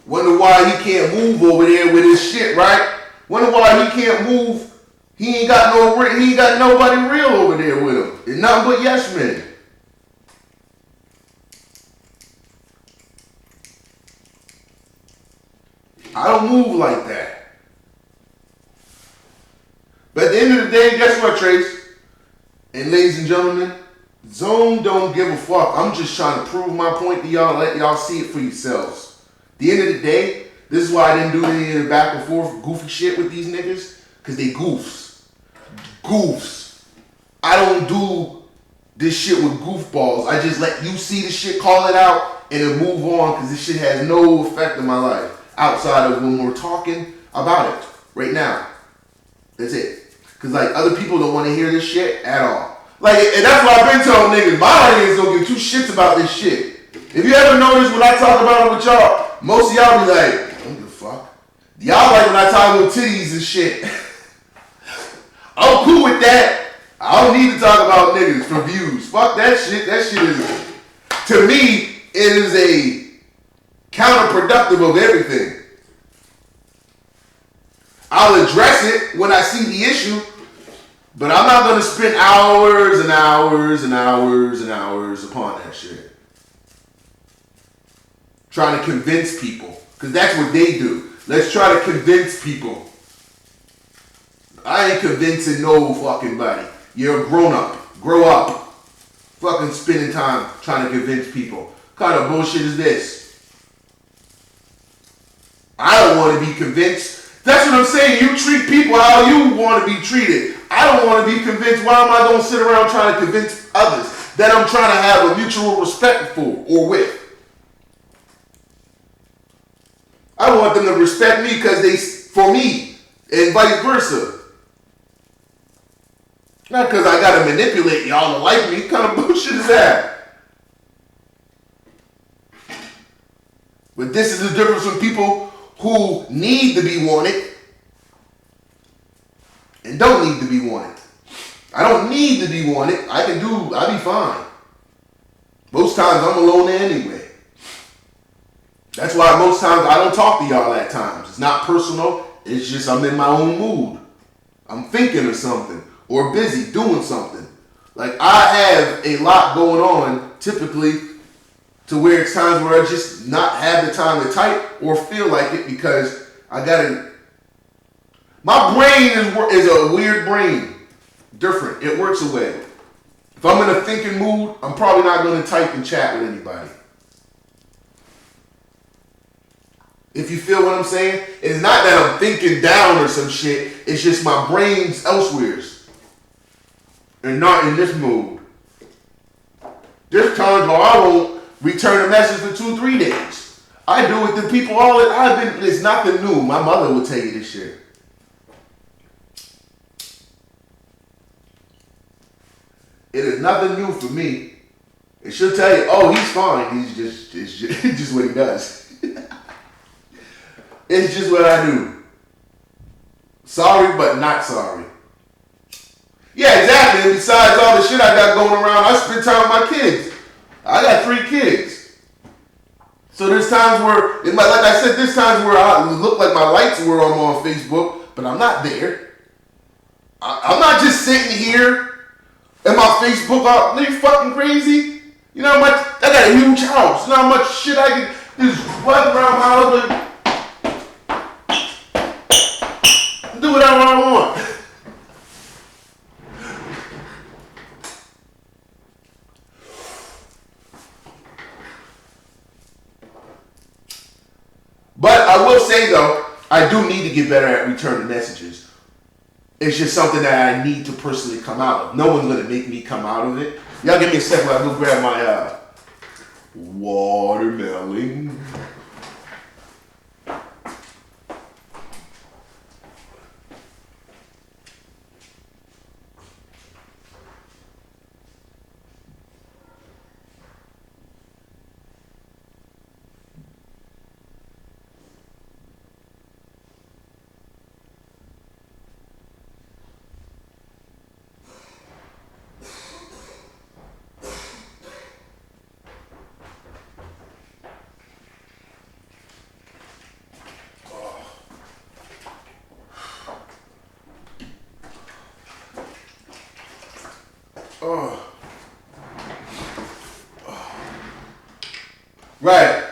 Wonder why he can't move over there with his shit, right? Wonder why he can't move. He ain't got nobody real over there with him. It's nothing but yes men. I don't move like that. But at the end of the day, guess what, Trace? And ladies and gentlemen, Zone don't give a fuck. I'm just trying to prove my point to y'all, let y'all see it for yourselves. At the end of the day, this is why I didn't do any of the back and forth goofy shit with these niggas, because they goofs. Goofs. I don't do this shit with goofballs. I just let you see the shit, call it out, and then move on, because this shit has no effect in my life outside of when we're talking about it right now. That's it. Because like other people don't want to hear this shit at all. Like, and that's why I've been telling niggas, my audience don't give two shits about this shit. If you ever notice when I talk about it with y'all, most of y'all be like, I don't give a fuck. Y'all like when I talk about titties and shit. I'm cool with that. I don't need to talk about niggas for views. Fuck that shit. That shit is, to me, it is a counterproductive of everything. I'll address it when I see the issue, but I'm not going to spend hours and hours and hours and hours upon that shit. Trying to convince people, because that's what they do. Let's try to convince people. I ain't convincing no fucking body. You're a grown up. Grow up. Fucking spending time trying to convince people. What kind of bullshit is this? I don't want to be convinced. That's what I'm saying. You treat people how you want to be treated. I don't want to be convinced. Why am I going to sit around trying to convince others that I'm trying to have a mutual respect for or with? I want them to respect me because they, for me, and vice versa. Not because I gotta manipulate y'all to like me. What kind of bullshit is that? But this is the difference from people who need to be wanted and don't need to be wanted. I don't need to be wanted. I'll be fine. Most times I'm alone anyway. That's why most times I don't talk to y'all at times. It's not personal. It's just I'm in my own mood. I'm thinking of something. Or busy doing something. Like I have a lot going on typically to where it's times where I just not have the time to type or feel like it because I gotta. My brain is a weird brain. Different. It works a way. If I'm in a thinking mood, I'm probably not going to type and chat with anybody. If you feel what I'm saying, it's not that I'm thinking down or some shit. It's just my brain's elsewhere. And not in this mood. There's times where I won't return a message for 2-3 days. I do it to people all that I've been. It's nothing new. My mother will tell you this shit. It is nothing new for me. And she'll tell you, oh, he's fine. It's just what he does. It's just what I do. Sorry, but not sorry. Yeah, exactly. And besides all the shit I got going around, I spend time with my kids. I got 3 kids. So there's times where, like I said, there's times where I look like my lights were on Facebook, but I'm not there. I'm not just sitting here and my Facebook up. Are you fucking crazy? You know how much, I got a huge house. You know how much shit I can just run around my house and do whatever I want. But I will say though, I do need to get better at returning messages. It's just something that I need to personally come out of. No one's gonna make me come out of it. Y'all give me a second while I go grab my watermelon. Oh. Right.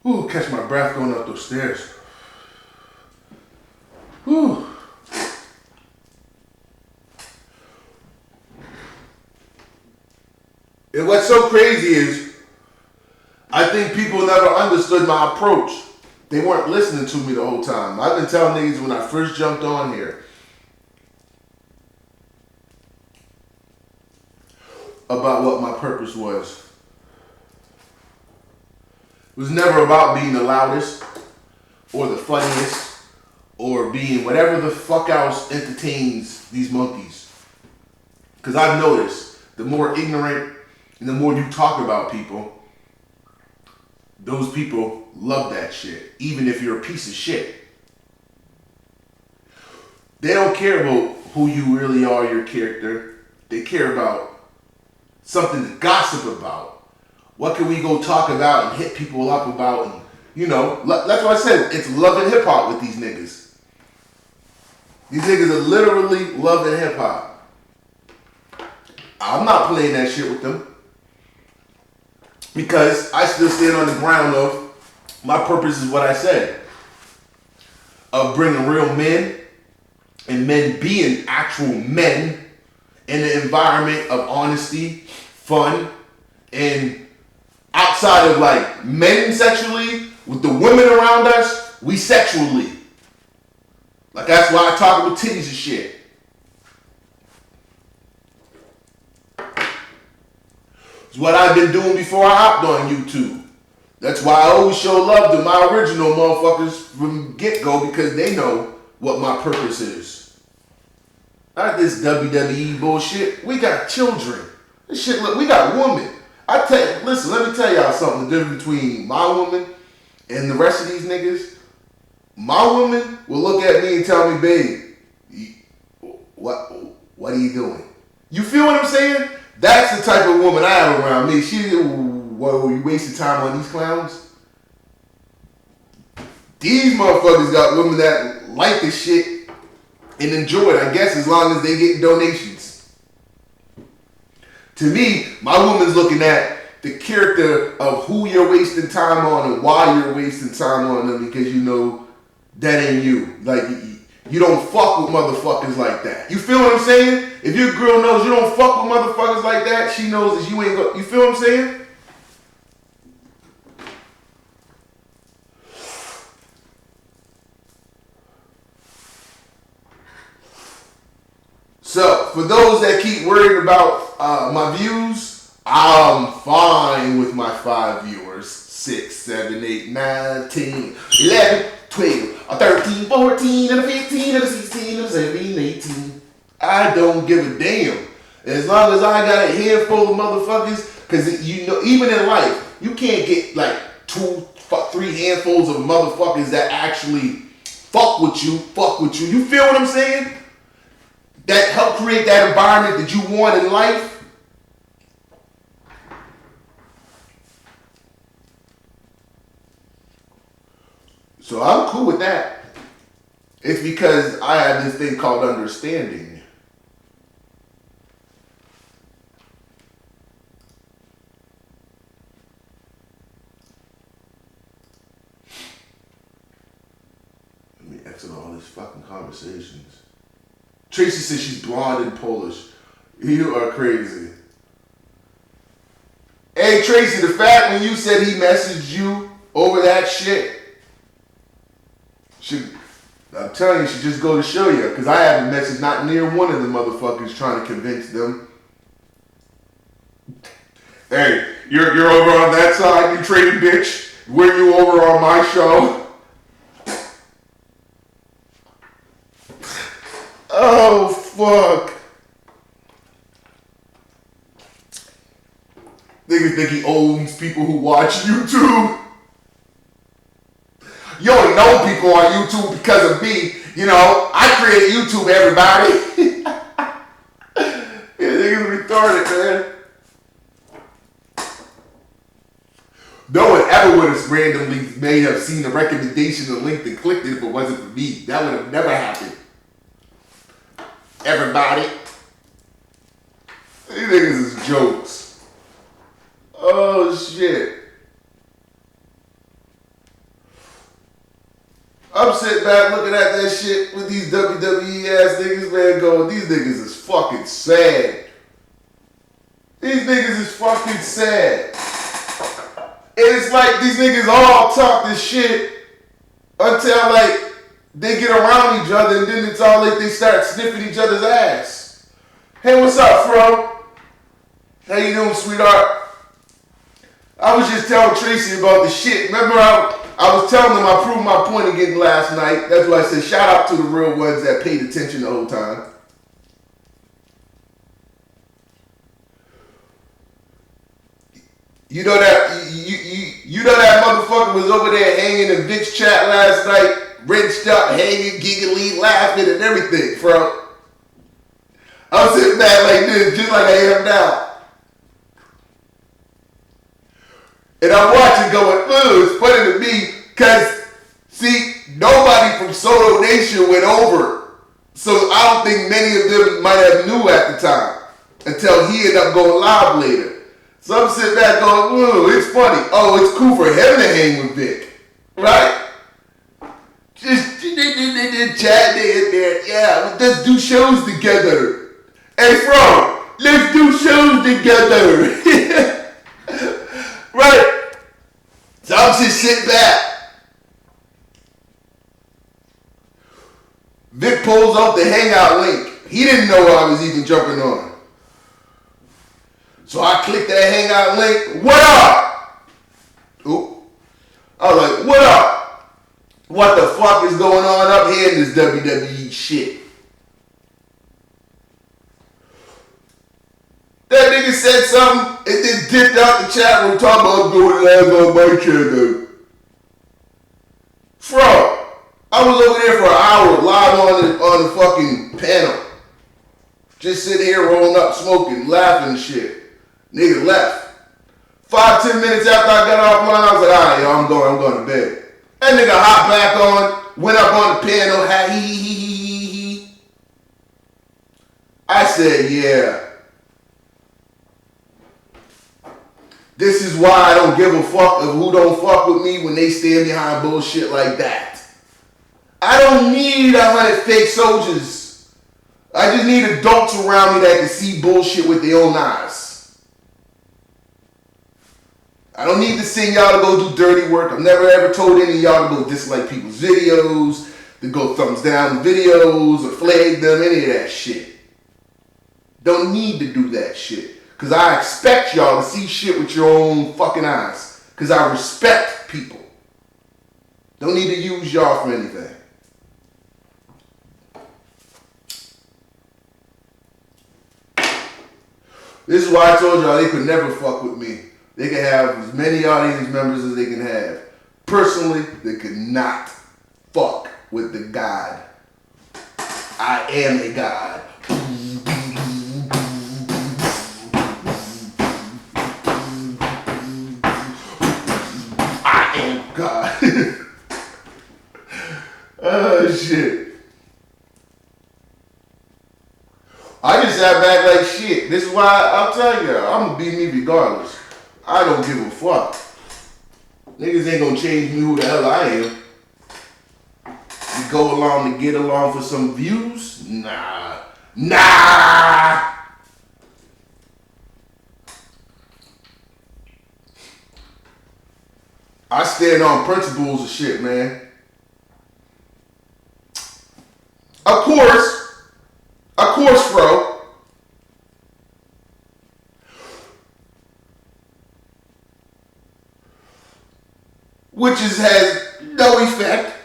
Ooh, catch my breath going up those stairs. Ooh. And what's so crazy is, I think people never understood my approach. They weren't listening to me the whole time. I've been telling niggas when I first jumped on here about what my purpose was. It was never about being the loudest or the funniest or being whatever the fuck else entertains these monkeys. Because I've noticed the more ignorant and the more you talk about people, those people love that shit, even if you're a piece of shit. They don't care about who you really are, your character. They care about something to gossip about. What can we go talk about and hit people up about? And, you know, that's why I said it's love and hip hop with these niggas. These niggas are literally loving hip hop. I'm not playing that shit with them. Because I still stand on the ground of my purpose is what I said. Of bringing real men and men being actual men in an environment of honesty, fun, and outside of like men sexually, with the women around us, we sexually. Like that's why I talk about titties and shit. It's what I've been doing before I hopped on YouTube. That's why I always show love to my original motherfuckers from get-go because they know what my purpose is. Not this WWE bullshit. We got children. This shit, look, we got women. Listen, let me tell y'all something. The difference between my woman and the rest of these niggas. My woman will look at me and tell me, babe, what are you doing? You feel what I'm saying? That's the type of woman I have around me. What, you wasting time on these clowns? These motherfuckers got women that like this shit and enjoy it, I guess, as long as they get donations. To me, my woman's looking at the character of who you're wasting time on and why you're wasting time on them because you know that ain't you. Like, you don't fuck with motherfuckers like that. You feel what I'm saying? If your girl knows you don't fuck with motherfuckers like that, she knows that you ain't go. You feel what I'm saying? So, for those that keep worried about my views, I'm fine with my 5 viewers. 6, 7, 8, 9, 10, 11, 12, 13, 14, and 15, and 16, and 17, 18. I don't give a damn. As long as I got a handful of motherfuckers, because you know, even in life, you can't get like 2, 3 handfuls of motherfuckers that actually fuck with you. You feel what I'm saying? That help create that environment that you want in life. So I'm cool with that. It's because I have this thing called understanding. Let me exit all these fucking conversations. Tracy says she's blonde and Polish. You are crazy. Hey Tracy, the fact when you said he messaged you over that shit, I'm telling you, should just go to show you. Because I haven't messaged not near one of the motherfuckers trying to convince them. Hey, you're over on that side, you trading bitch. Were you over on my show? Oh, fuck. Niggas think he owns people who watch YouTube. You only know people on YouTube because of me. You know, I created YouTube, everybody. Yeah, niggas retarded, man. No one ever would have randomly may have seen the recommendation of link and clicked it if it wasn't for me. That would have never happened. Everybody. These niggas is jokes. Oh, shit. I'm sitting back looking at that shit with these WWE ass niggas, man, going, these niggas is fucking sad. These niggas is fucking sad. And it's like these niggas all talk this shit until like they get around each other and then it's all like they start sniffing each other's ass. Hey, what's up, Fro? How you doing, sweetheart? I was just telling Tracy about the shit. Remember I was telling them I proved my point again last night. That's why I said shout out to the real ones that paid attention the whole time. You know that you know that motherfucker was over there hanging in Vic's chat last night, wrenched up, hanging, giggly, laughing, and everything, bro. I was sitting back like this, just like I am now. And I'm watching going, it's funny to me, because, see, nobody from Soto Nation went over. So I don't think many of them might have knew at the time, until he ended up going live later. So I'm sitting back going, it's funny. Oh, it's cool for him to hang with Vic, right? Just chatting in there. Yeah, let's do shows together. Hey, Fro, let's do shows together. Right? So I'm just sitting back. Vic pulls up the Hangout link. He didn't know I was even jumping on. So I clicked that Hangout link. What up? Oop. I was like, what up? What the fuck is going on up here in this WWE shit? That nigga said something and then dipped out the chat room talking about doing live on my channel. Bro, I was over there for an hour live on the fucking panel. Just sitting here rolling up, smoking, laughing and shit. Nigga left. 5-10 minutes after I got offline, I was like, alright, yo, I'm going to bed. That nigga hopped back on, went up on the panel, he. I said, yeah. This is why I don't give a fuck of who don't fuck with me when they stand behind bullshit like that. I I don't need 100 fake soldiers. I just need adults around me that can see bullshit with their own eyes. I don't need to send y'all to go do dirty work. I've never ever told any of y'all to go dislike people's videos, to go thumbs down the videos, or flag them, any of that shit. Don't need to do that shit. Because I expect y'all to see shit with your own fucking eyes. Because I respect people. Don't need to use y'all for anything. This is why I told y'all they could never fuck with me. They can have as many audience members as they can have. Personally, they could not fuck with the God. I am a God. I am God. Oh, shit. I just sat back like shit. This is why I'll tell you, I'm gonna be me regardless. I don't give a fuck. Niggas ain't gonna change me who the hell I am. You go along to get along for some views? Nah. Nah! I stand on principles of shit, man. Of course, bro. Which has no effect.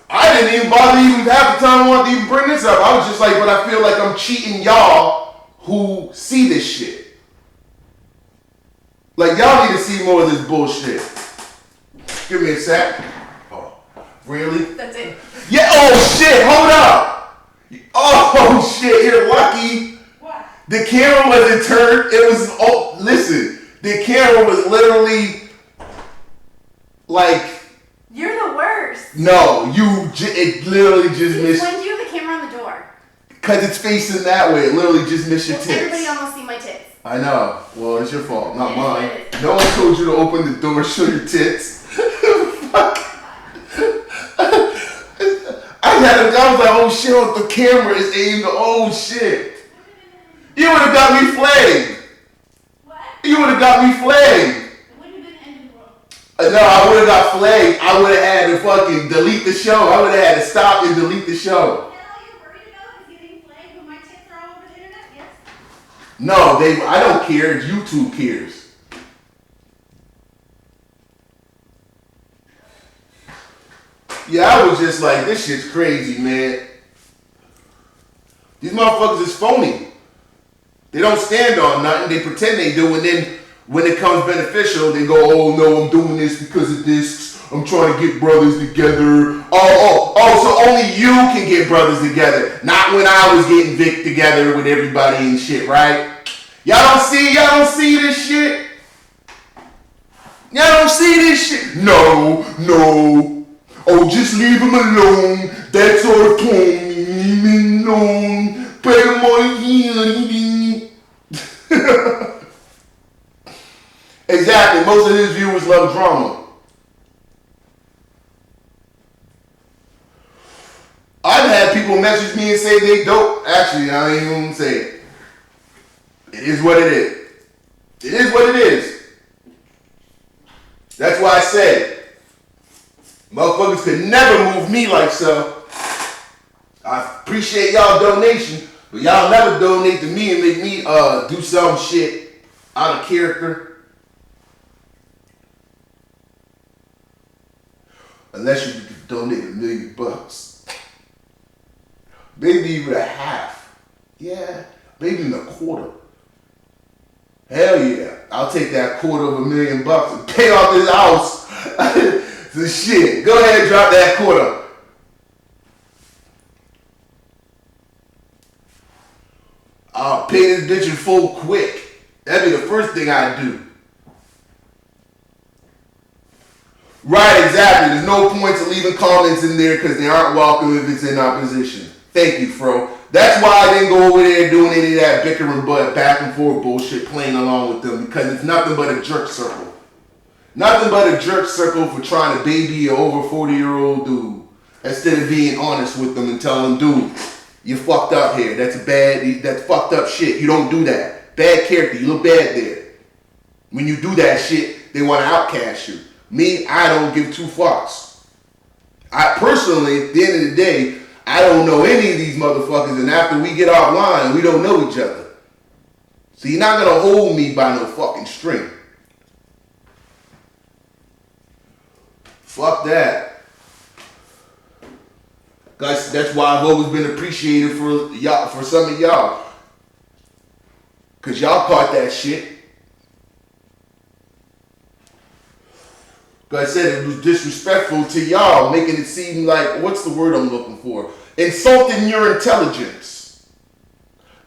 I didn't even bother half the time I wanted to even bring this up. I was just like, but I feel like I'm cheating y'all who see this shit. Like, y'all need to see more of this bullshit. Give me a sec. Oh, really? That's it. Yeah, oh shit, hold up. Oh shit, you're lucky. What? The camera wasn't turned. It was, oh, listen. The camera was literally like. You're the worst. No, it literally just missed. When do you have the camera on the door? Because it's facing that way. It literally just missed your tits. Everybody almost see my tits. I know. Well, it's your fault, not mine. It is. No one told you to open the door and show your tits. Fuck. I was like, oh shit, the camera is aimed. Oh shit. You would have got me flagged. What? You would have got me flagged. It wouldn't have been the end of the world. No, I would have got flagged. I would have had to fucking delete the show. I would have had to stop and delete the show. Is that all you're worried about is getting flagged when my tits are all over the internet? Yes. No, I don't care. YouTube cares. Yeah, I was just like, this shit's crazy, man. These motherfuckers is phony. They don't stand on nothing. They pretend they do, and then when it comes beneficial, they go, oh no, I'm doing this because of this. I'm trying to get brothers together. So only you can get brothers together. Not when I was getting Vic together with everybody and shit, right? Y'all don't see this shit? Y'all don't see this shit? No. Oh, just leave him alone. That's our plan. Leave him alone. Put him on here. Exactly. Most of his viewers love drama. I've had people message me and say they dope. Actually, I ain't even gonna say it. It is what it is. It is what it is. That's why I said, motherfuckers could never move me like so. I appreciate y'all donation, but y'all never donate to me and make me do some shit out of character. Unless you donate $1 million. Maybe even a half. Yeah, maybe even a quarter. Hell yeah. I'll take that quarter of $1 million and pay off this house. The shit. Go ahead and drop that quarter. I'll pay this bitch in full quick. That'd be the first thing I'd do. Right, exactly. There's no point to leaving comments in there because they aren't welcome if it's in opposition. Thank you, Fro. That's why I didn't go over there doing any of that bickering but back and forth bullshit playing along with them, because it's nothing but a jerk circle. Nothing but a jerk circle for trying to baby an over 40-year-old dude instead of being honest with them and telling them, dude, you fucked up here. That's fucked up shit. You don't do that. Bad character. You look bad there. When you do that shit, they want to outcast you. Me, I don't give two fucks. I personally, at the end of the day, I don't know any of these motherfuckers, and after we get offline, we don't know each other. So you're not gonna hold me by no fucking string. Fuck that. Guys, that's why I've always been appreciated for y'all, for some of y'all. Cause y'all caught that shit. Like I said, it was disrespectful to y'all, making it seem like, what's the word I'm looking for? Insulting your intelligence.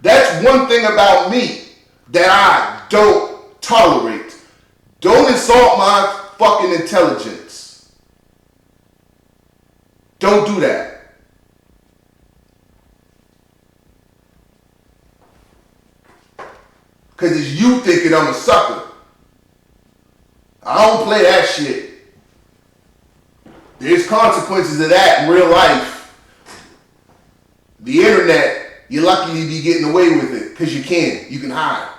That's one thing about me that I don't tolerate. Don't insult my fucking intelligence. Don't do that. Because it's you thinking I'm a sucker. I don't play that shit. There's consequences of that in real life. The internet, you're lucky to be getting away with it because you can. You can hide.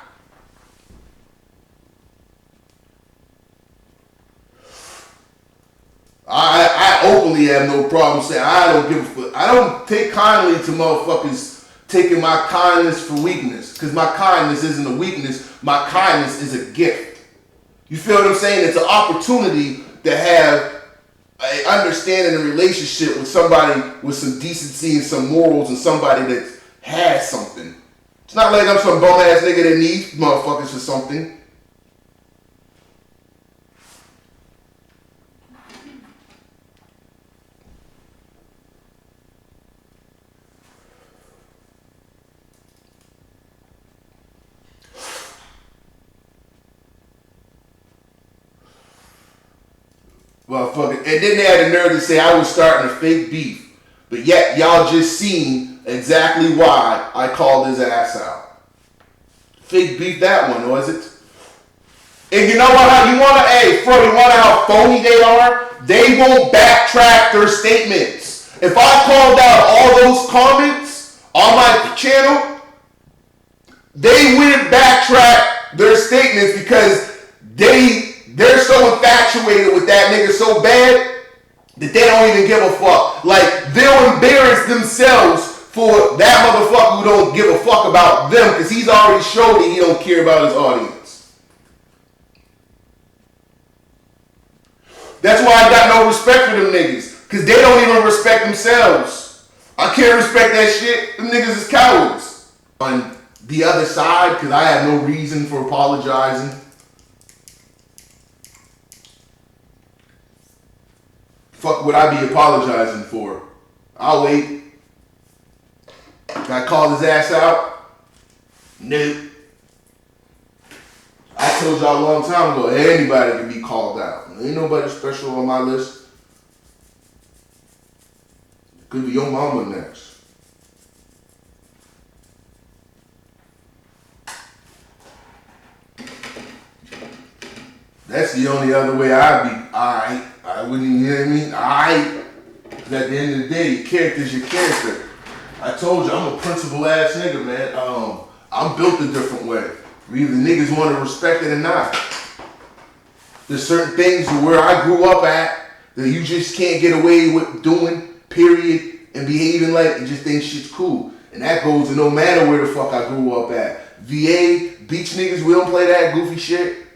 I openly have no problem saying I don't give a fuck. I don't take kindly to motherfuckers taking my kindness for weakness, because my kindness isn't a weakness. My kindness is a gift. You feel what I'm saying? It's an opportunity to have an understanding and relationship with somebody with some decency and some morals and somebody that has something. It's not like I'm some bum ass nigga that needs motherfuckers for something. Motherfucker. And then they had the nerve to say I was starting a fake beef. But yet, y'all just seen exactly why I called his ass out. Fake beef that one, was it? And you know what? You wanna, hey, Fro, you wanna how phony they are? They won't backtrack their statements. If I called out all those comments on my channel, they wouldn't backtrack their statements because they're so infatuated with that nigga so bad that they don't even give a fuck. Like, they'll embarrass themselves for that motherfucker who don't give a fuck about them because he's already showed that he don't care about his audience. That's why I got no respect for them niggas, because they don't even respect themselves. I can't respect that shit. Them niggas is cowards. On the other side, because I have no reason for apologizing, fuck would I be apologizing for? I'll wait. Can I call his ass out? Nope. I told y'all a long time ago, anybody can be called out. Ain't nobody special on my list. Could be your mama next. That's the only other way I'd be alright. I wouldn't even hear me. Alright. At the end of the day, your character's your character. I told you, I'm a principal ass nigga, man. I'm built a different way. Either niggas want to respect it or not. There's certain things where I grew up at that you just can't get away with doing, period, and behaving like and just think shit's cool. And that goes to no matter where the fuck I grew up at. VA, beach niggas, we don't play that goofy shit.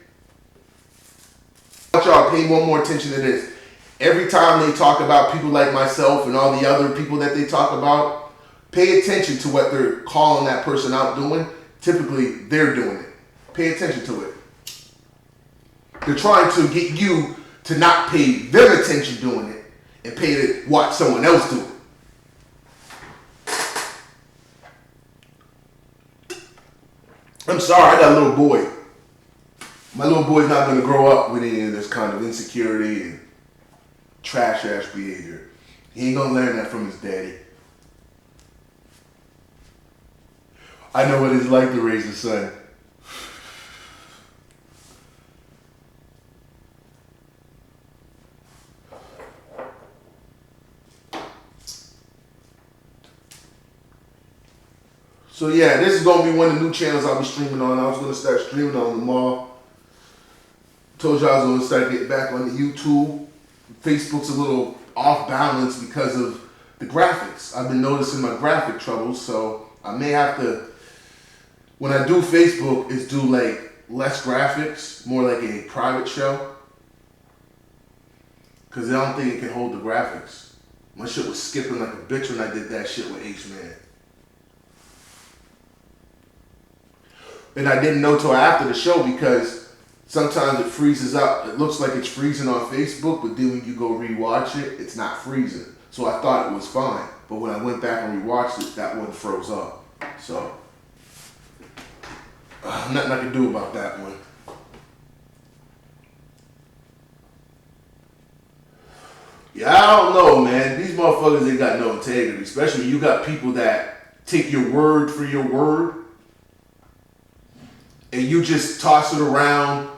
I want y'all to pay one more attention to this. Every time they talk about people like myself and all the other people that they talk about, pay attention to what they're calling that person out doing. Typically, they're doing it. Pay attention to it. They're trying to get you to not pay them attention doing it and pay to watch someone else do it. I'm sorry, I got a little boy. My little boy's not going to grow up with any of this kind of insecurity and trash ass behavior. He ain't going to learn that from his daddy. I know what it's like to raise a son. So yeah, this is gonna be one of the new channels I'll be streaming on. I was gonna start streaming on tomorrow. Told you I was gonna start getting back on the YouTube. Facebook's a little off balance because of the graphics. I've been noticing my graphic troubles, so I may have to, when I do Facebook, is do like less graphics, more like a private show. Cause I don't think it can hold the graphics. My shit was skipping like a bitch when I did that shit with H-Man. And I didn't know till after the show because sometimes it freezes up. It looks like it's freezing on Facebook, but then when you go rewatch it, it's not freezing. So I thought it was fine. But when I went back and rewatched it, that one froze up. So, nothing I can do about that one. Yeah, I don't know, man. These motherfuckers ain't got no integrity. Especially when you got people that take your word for your word. And you just toss it around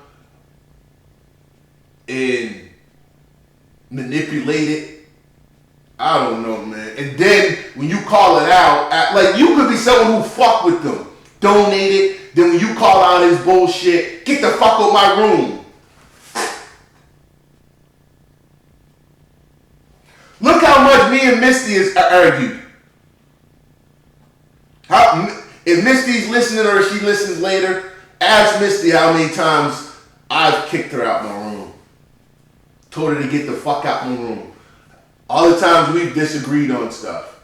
and manipulate it. I don't know, man. And then when you call it out, like you could be someone who fuck with them, donate it. Then when you call out his bullshit, get the fuck out my room. Look how much me and Misty has argued. If Misty's listening or if she listens later, ask Misty how many times I've kicked her out my room. Told her to get the fuck out my room. All the times we've disagreed on stuff.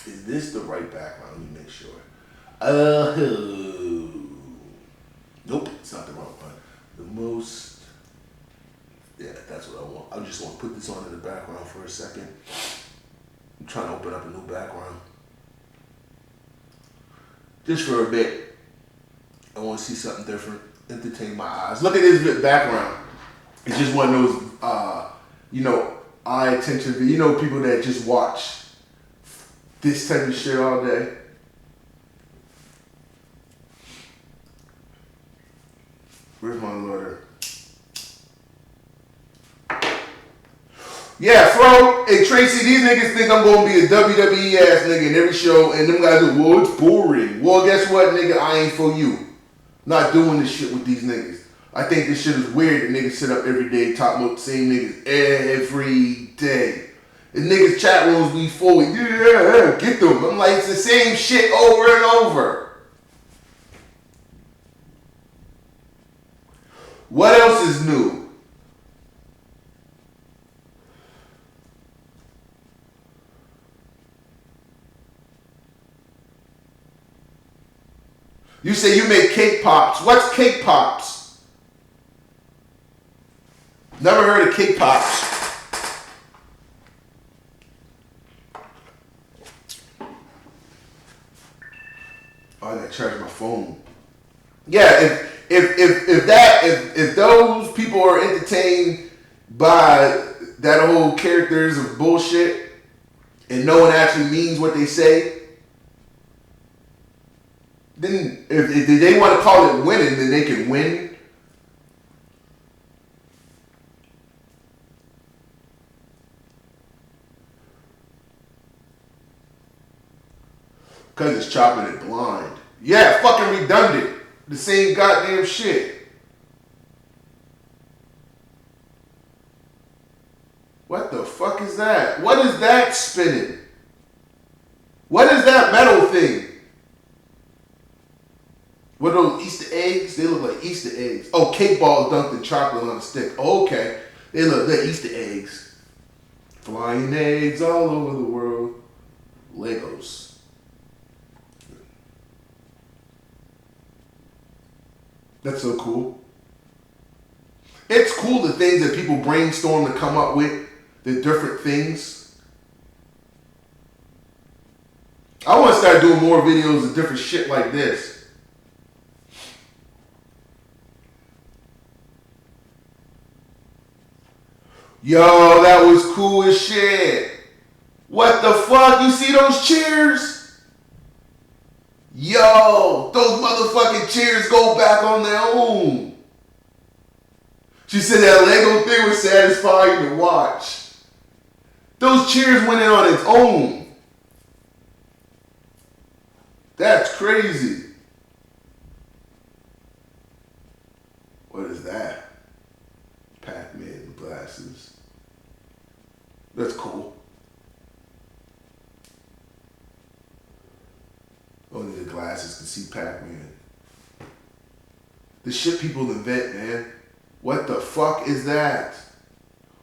Is this the right background? Let me make sure. Nope, it's not the wrong one. The most, yeah, that's what I want. I just want to put this on in the background for a second. I'm trying to open up a new background. Just for a bit. I want to see something different. Entertain my eyes. Look at this background. It's just one of those, eye attention. You know, people that just watch this type of shit all day. Where's my letter? Yeah, Fro, hey Tracy, these niggas think I'm gonna be a WWE ass nigga in every show, and them guys go, well, it's boring. Well, guess what, nigga? I ain't for you. Not doing this shit with these niggas. I think this shit is weird that niggas sit up every day talking about the same niggas every day. And niggas chat rooms be full with, yeah, get them. I'm like, it's the same shit over and over. What else is new? You say you make cake pops. What's cake pops? Never heard of cake pops. Oh, I gotta charge my phone. Yeah, if those people are entertained by that whole characters of bullshit and no one actually means what they say, then if they want to call it winning, then they can win. Because it's chopping it blind. Yeah, fucking redundant. The same goddamn shit. What the fuck is that? What is that spinning? What is that metal thing? What are those Easter eggs? They look like Easter eggs. Oh, cake balls dunked in chocolate on a stick. Oh, okay. They're Easter eggs. Flying eggs all over the world. Legos. That's so cool. It's cool the things that people brainstorm to come up with, the different things. I want to start doing more videos of different shit like this. Yo, that was cool as shit. What the fuck? You see those chairs? Yo, those motherfucking chairs go back on their own. She said that Lego thing was satisfying to watch. Those chairs went in on its own. That's crazy. What is that? Pac-Man glasses. That's cool. Only the glasses can see Pac-Man. The shit people invent, man. What the fuck is that?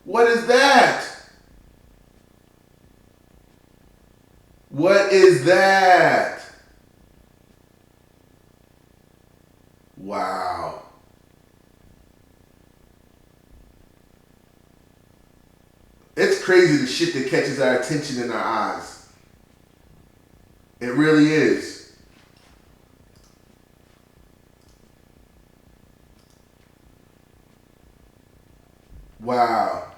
What is that? What is that? Wow. It's crazy the shit that catches our attention in our eyes. It really is. Wow.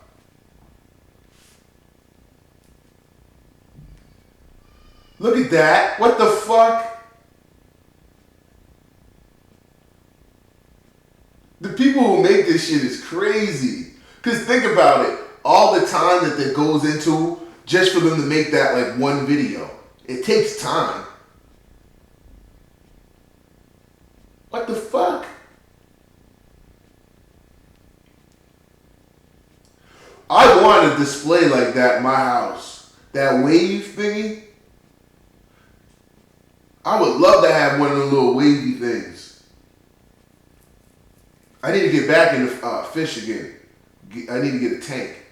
Look at that. What the fuck? The people who make this shit is crazy. Because think about it. All the time that goes into just for them to make that like one video. It takes time. What the fuck? I want a display like that in my house. That wave thingy. I would love to have one of those little wavy things. I need to get back into fish again. I need to get a tank.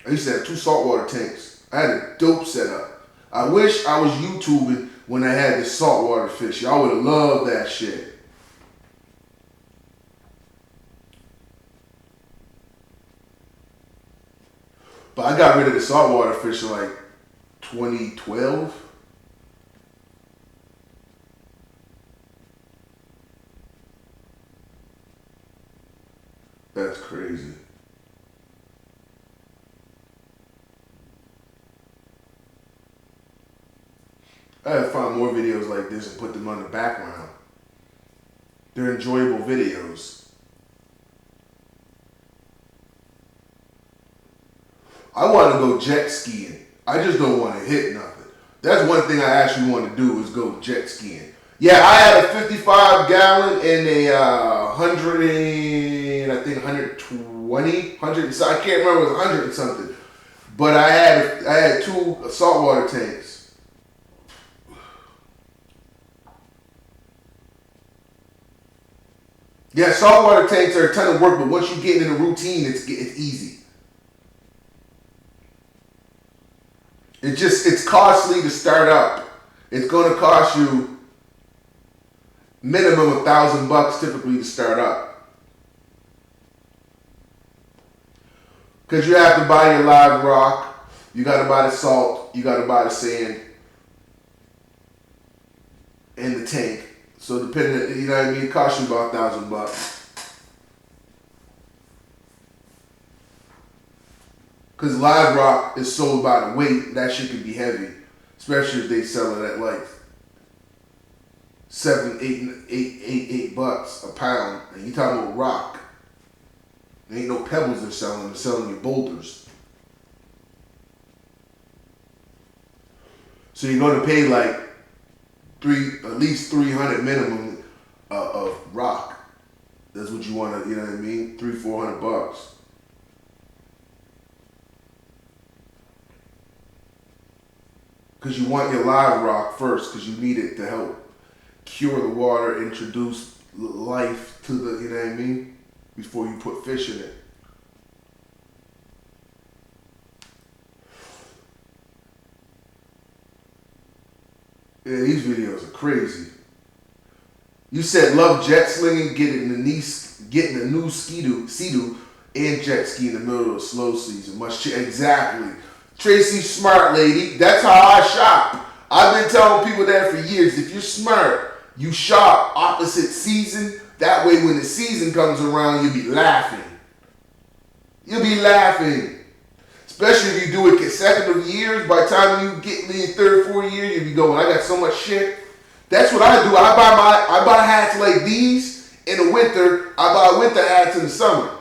I used to have 2 saltwater tanks. I had a dope setup. I wish I was YouTubing when I had the saltwater fish. Y'all would have loved that shit. But I got rid of the saltwater fish in like 2012. That's crazy. I had to find more videos like this and put them on the background. They're enjoyable videos. I want to go jet skiing. I just don't want to hit nothing. That's one thing I actually want to do is go jet skiing. Yeah, I had a 55 gallon and a 100 and I think 120, 100. So I can't remember, it was 100 and something. But I had 2 saltwater tanks. Yeah, saltwater tanks are a ton of work, but once you get in a routine, it's easy. It's costly to start up. It's going to cost you minimum $1,000 typically to start up. Because you have to buy your live rock, you got to buy the salt, you got to buy the sand, and the tank. So depending, you know what I mean, it costs you about $1,000. Because live rock is sold by the weight, that shit can be heavy, especially if they sell it at like $8 a pound. And you talking about rock? There ain't no pebbles they're selling you boulders. So you're going to pay like at least $300 minimum of rock. That's what you want to, you know what I mean? $300-400. Because you want your live rock first, because you need it to help cure the water, introduce life to the, you know what I mean? Before you put fish in it. Yeah, these videos are crazy. You said love jet slinging, getting a new Sea-Doo and jet ski in the middle of the slow season. Exactly. Tracy, smart lady. That's how I shop. I've been telling people that for years. If you're smart, you shop opposite season. That way when the season comes around, you'll be laughing. You'll be laughing. Especially if you do it consecutive years. By the time you get in the third, fourth year, you be going, I got so much shit. That's what I do. I buy hats like these in the winter. I buy winter hats in the summer.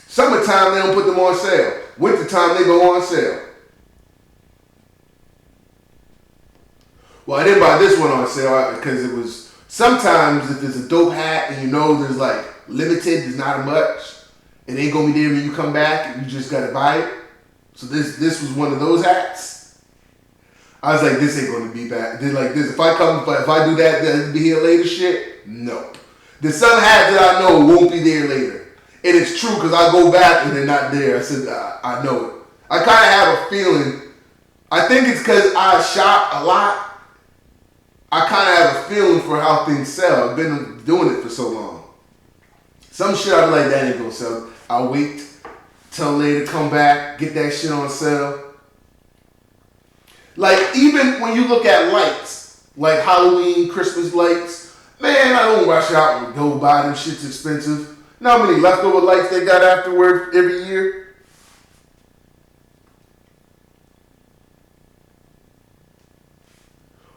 Summertime, they don't put them on sale. Wintertime, they go on sale. Well, I didn't buy this one on sale because it was, sometimes if there's a dope hat and you know there's like limited, there's not much, it ain't gonna be there when you come back and you just gotta buy it. So this was one of those hats. I was like, this ain't gonna be bad. Then like this, if I do that, that'll be here later shit? Nope. There's some hats that I know won't be there later. And it's true because I go back and they're not there. I said, I know it. I kind of have a feeling. I think it's because I shop a lot. I kind of have a feeling for how things sell. I've been doing it for so long. Some shit I be like, that ain't gonna sell. I'll wait till later, come back, get that shit on sale. Like, even when you look at lights, like Halloween, Christmas lights, man, I don't rush out and go buy them shit's expensive. You know how many leftover lights they got afterward every year?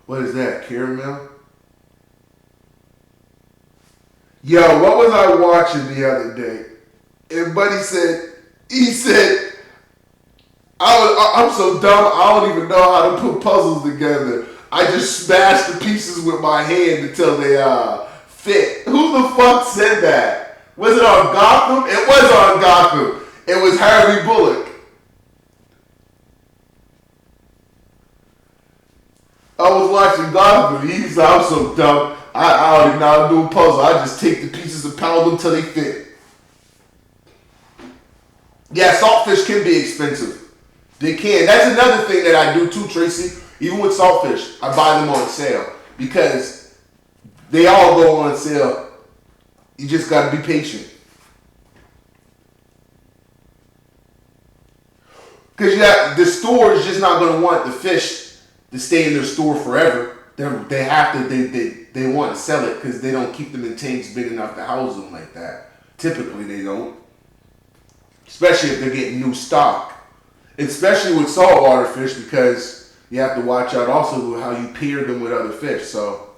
What is that, caramel? Yo, what was I watching the other day? And Buddy said, I'm so dumb, I don't even know how to put puzzles together. I just smash the pieces with my hand until they fit. Who the fuck said that? Was it on Gotham? It was on Gotham. It was Harvey Bullock. I was watching Gotham. He said, I'm so dumb. I don't even know how to do a puzzle. I just take the pieces and pound them till they fit. Yeah, saltfish can be expensive. They can. That's another thing that I do too, Tracy. Even with saltfish, I buy them on sale because they all go on sale. You just gotta be patient. Because the store is just not gonna want the fish to stay in their store forever. They have to. They want to sell it because they don't keep them in tanks big enough to house them like that. Typically, they don't. Especially if they're getting new stock. Especially with saltwater fish because you have to watch out also with how you pair them with other fish. So.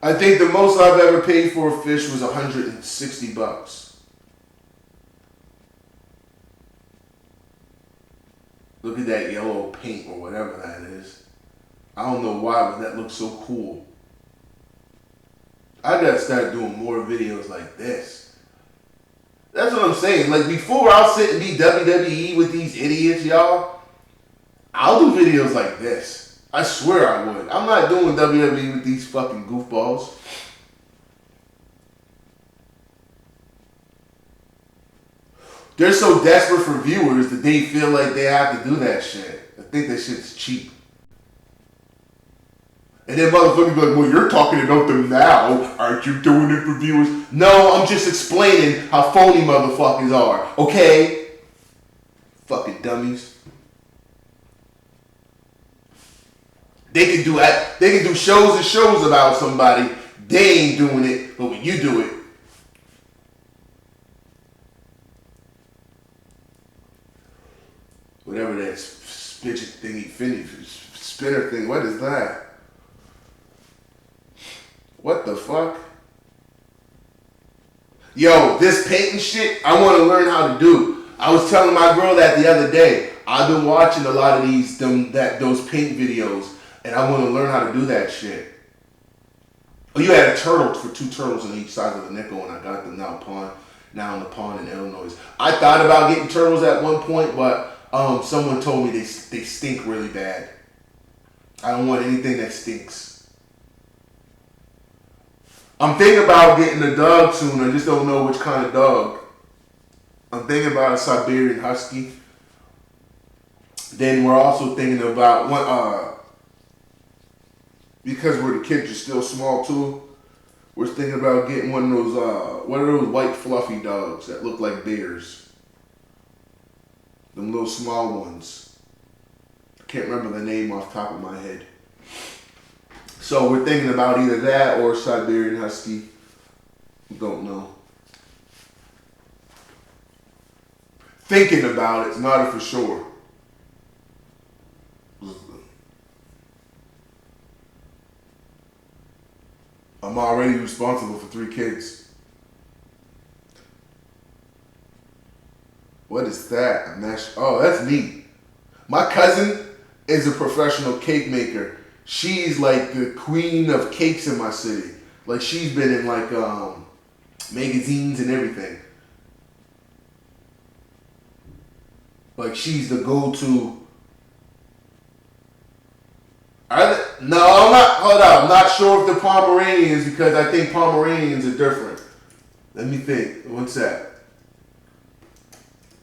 I think the most I've ever paid for a fish was $160. Look at that yellow paint or whatever that is. I don't know why, but that looks so cool. I gotta start doing more videos like this. That's what I'm saying. Like before I'll sit and be WWE with these idiots, y'all. I'll do videos like this. I swear I would. I'm not doing WWE with these fucking goofballs. They're so desperate for viewers that they feel like they have to do that shit. I think that shit's cheap. And then motherfuckers be like, well, you're talking about them now. Aren't you doing it for viewers? No, I'm just explaining how phony motherfuckers are. Okay? Fucking dummies. They can do shows and shows about somebody. They ain't doing it, but when you do it. Whatever that fidget thingy, spinner thing, what is that? What the fuck? Yo, this painting shit, I want to learn how to do. I was telling my girl that the other day. I've been watching a lot of those paint videos. And I want to learn how to do that shit. Oh, you had a turtle for 2 turtles on each side of the nickel, and I got them now in the pond in Illinois. I thought about getting turtles at one point, but someone told me they stink really bad. I don't want anything that stinks. I'm thinking about getting a dog soon. I just don't know which kind of dog. I'm thinking about a Siberian Husky. Then we're also thinking about one. Because the kids are still small too, we're thinking about getting one of those white fluffy dogs that look like bears. Them little small ones. I can't remember the name off the top of my head. So we're thinking about either that or Siberian Husky. Don't know. Thinking about it, not a for sure. I'm already responsible for 3 kids. What is that? Oh, that's neat. My cousin is a professional cake maker. She's like the queen of cakes in my city. Like she's been in like magazines and everything. Like she's the go-to. No, I'm not. Hold on. I'm not sure if the Pomeranians because I think Pomeranians are different. Let me think. What's that?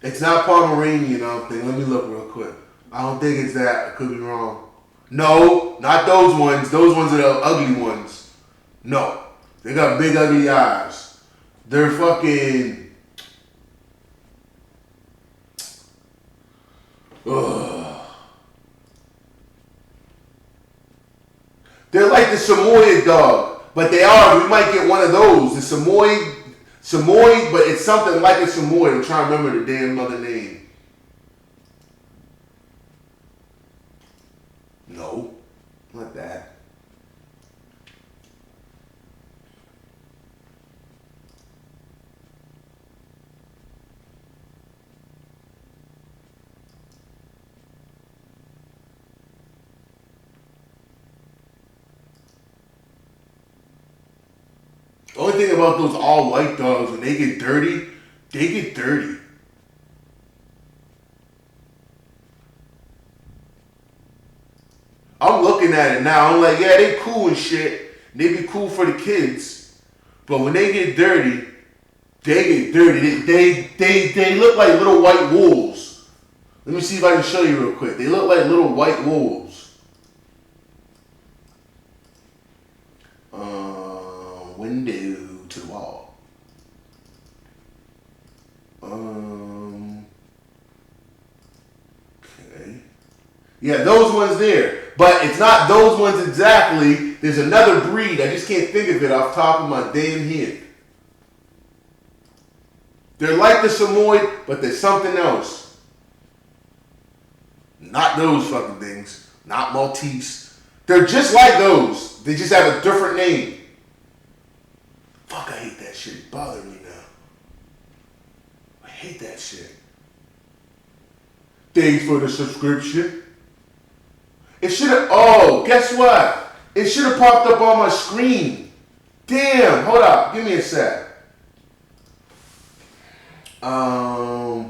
It's not Pomeranian. I don't think. Let me look real quick. I don't think it's that. I could be wrong. No, not those ones. Those ones are the ugly ones. No, they got big ugly eyes. They're fucking. Ugh. They're like the Samoyed dog, but they are. We might get one of those. The Samoyed, but it's something like a Samoyed. I'm trying to remember the damn other name. No, not that. The only thing about those all white dogs, when they get dirty, they get dirty. I'm looking at it now. I'm like, yeah, they cool and shit. They be cool for the kids. But when they get dirty, they get dirty. They look like little white wolves. Let me see if I can show you real quick. They look like little white wolves. Window to the wall. Okay. Yeah, those ones there. But it's not those ones exactly. There's another breed. I just can't think of it off the top of my damn head. They're like the Samoyed, but there's something else. Not those fucking things. Not Maltese. They're just like those. They just have a different name. Fuck, I hate that shit. It's bothering me now. I hate that shit. Thanks for the subscription. It should have, oh, guess what? It should have popped up on my screen. Damn, hold up. Give me a sec. The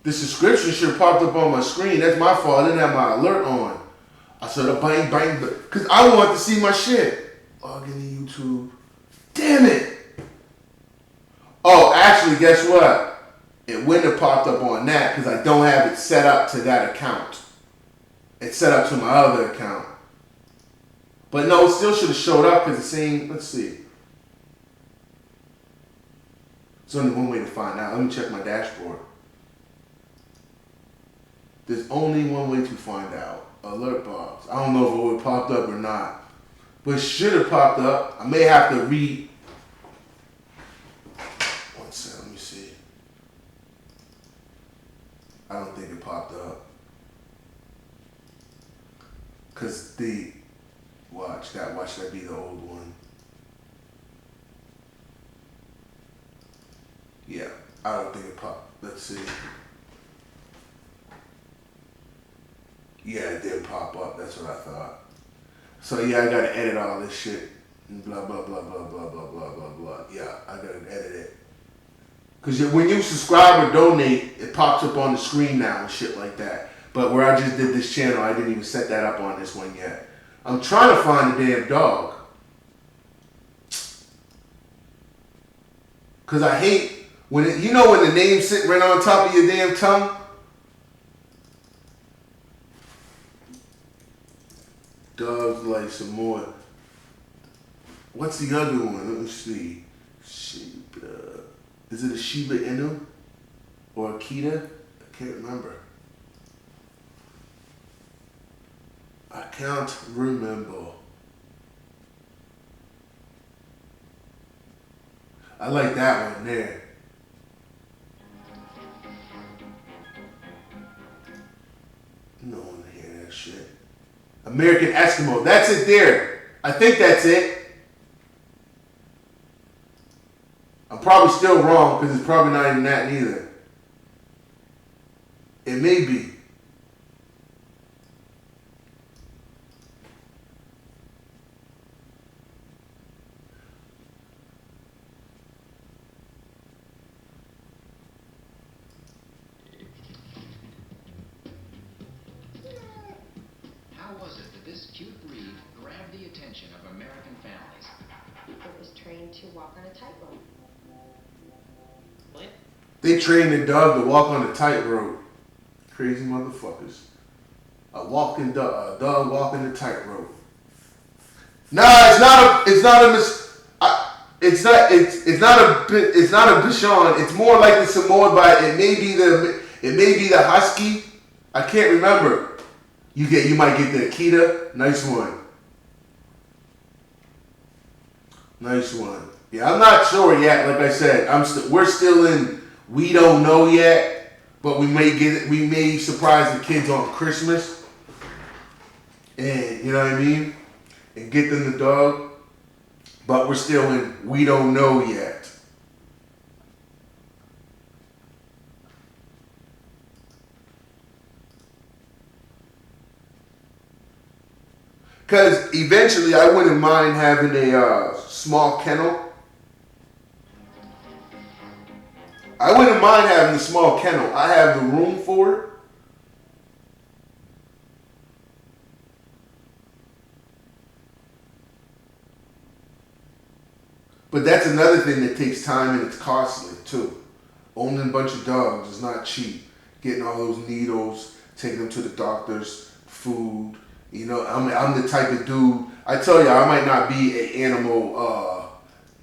subscription should have popped up on my screen. That's my fault. I didn't have my alert on. I said, bang, bang, because I want to see my shit. Log into YouTube. Damn it. Oh, actually, guess what? It wouldn't have popped up on that because I don't have it set up to that account. It's set up to my other account. But no, it still should have showed up because it's saying, let's see. There's only one way to find out. Let me check my dashboard. There's only one way to find out. Alert box. I don't know if it would have popped up or not. But it should have popped up. I may have to read. One second, let me see. I don't think it popped up. Because watch that be the old one. Yeah, I don't think it popped. Let's see. Yeah, it did pop up. That's what I thought. So yeah, I gotta edit all this shit. Blah, blah, blah, blah, blah, blah, blah, blah, blah. Yeah, I gotta edit it. Because when you subscribe or donate, it pops up on the screen now and shit like that. But where I just did this channel, I didn't even set that up on this one yet. I'm trying to find the damn dog. Because I hate when when the name sit right on top of your damn tongue? Dogs like some more. What's the other one? Let me see. Shiba. Is it a Shiba Inu? Or Akita? I can't remember. I can't remember. I like that one there. No one to hear that shit. American Eskimo. That's it there. I think that's it. I'm probably still wrong because it's probably not even that neither. It may be. How was it that this cute breed grabbed the attention of American families? It was trained to walk on a tightrope. What? They trained the dog to walk on a tightrope. Crazy motherfuckers. A dog walking the tightrope. Nah, it's not a Bichon. It's more like the Samoyed, but it may be the Husky. I can't remember. You might get the Akita. Nice one. Nice one. Yeah, I'm not sure yet. Like I said, we're still in. We don't know yet, but we may surprise the kids on Christmas, and you know what I mean, and get them the dog. But we're still in. We don't know yet. Because eventually I wouldn't mind having a small kennel. I wouldn't mind having a small kennel. I have the room for it. But that's another thing that takes time and it's costly too. Owning a bunch of dogs is not cheap. Getting all those needles, taking them to the doctors, food. You know, I'm the type of dude. I tell you, I might not be an animal.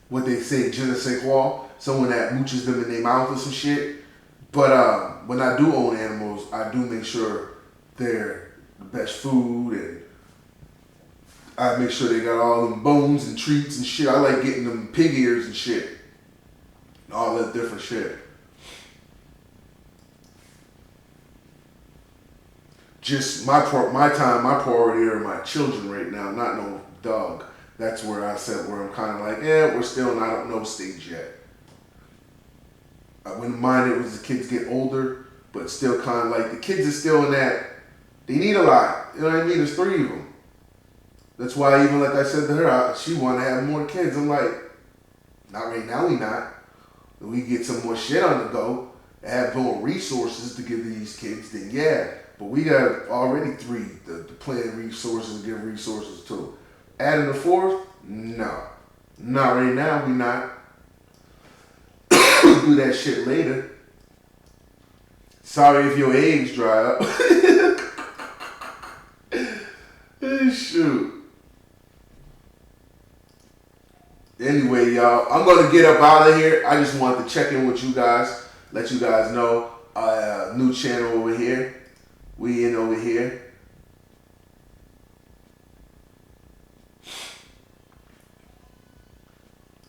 What they say, je ne sais quoi, someone that mooches them in their mouth or some shit. But when I do own animals, I do make sure they're the best food, and I make sure they got all them bones and treats and shit. I like getting them pig ears and shit, and all that different shit. Just my priority are my children right now, not no dog. That's where I said where I'm kind of like, yeah, we're still not at no stage yet. I wouldn't mind it as the kids get older, but still kind of like the kids are still in that. They need a lot. You know what I mean? There's 3 of them. That's why even like I said to her, she want to have more kids. I'm like, not right now. We not. We get some more shit on the go. Have more resources to give these kids. Then yeah. But we got already 3 to plan resources and give resources to. Adding the 4th? No. Not right now, we not. We'll do that shit later. Sorry if your eggs dry up. Shoot. Anyway, y'all, I'm going to get up out of here. I just wanted to check in with you guys. Let you guys know. New channel over here. We in over here.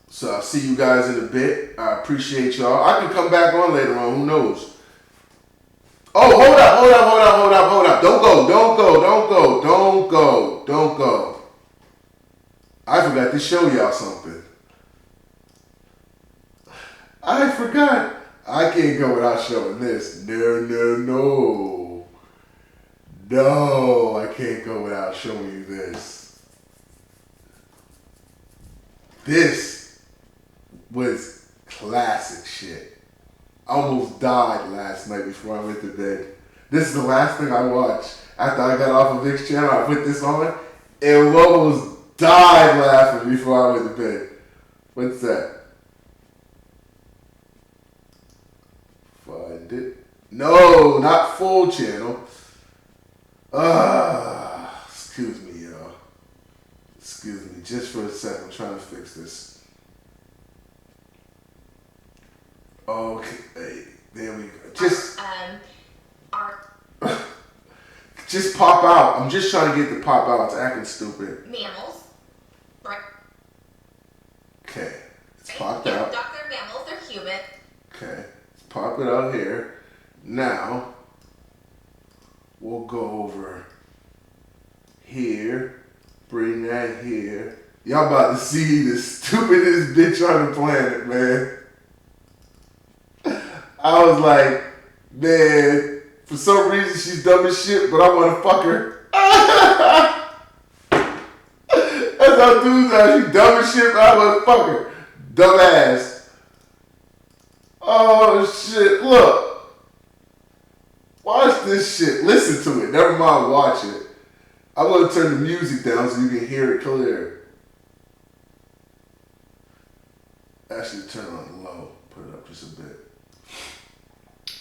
So I'll see you guys in a bit. I appreciate y'all. I can come back on later on. Who knows? Oh, hold up. Don't go. I forgot to show y'all something. I forgot. I can't go without showing this. No. No, I can't go without showing you this. This was classic shit. I almost died last night before I went to bed. This is the last thing I watched. After I got off of Vic's channel, I put this on and almost died laughing before I went to bed. What's that? Find it. No, not full channel. Excuse me, y'all. Excuse me, just for a second. I'm trying to fix this. Okay, there we go. Just pop out. I'm just trying to get the pop out. It's acting stupid. Mammals. Right. Okay, it's popped out. Dr. mammals, they're human. Okay, let's pop it out here. Now, we'll go over here, bring that here. Y'all about to see the stupidest bitch on the planet, man. I was like, man, for some reason she's dumb as shit, but I want to fuck her. That's how dudes are. She dumb as shit, but I want to fuck her. Dumb ass. Oh shit, look. Watch this shit. Listen to it. Never mind watch it. I'm going to turn the music down so you can hear it clear. Actually, turn it on low. Put it up just a bit.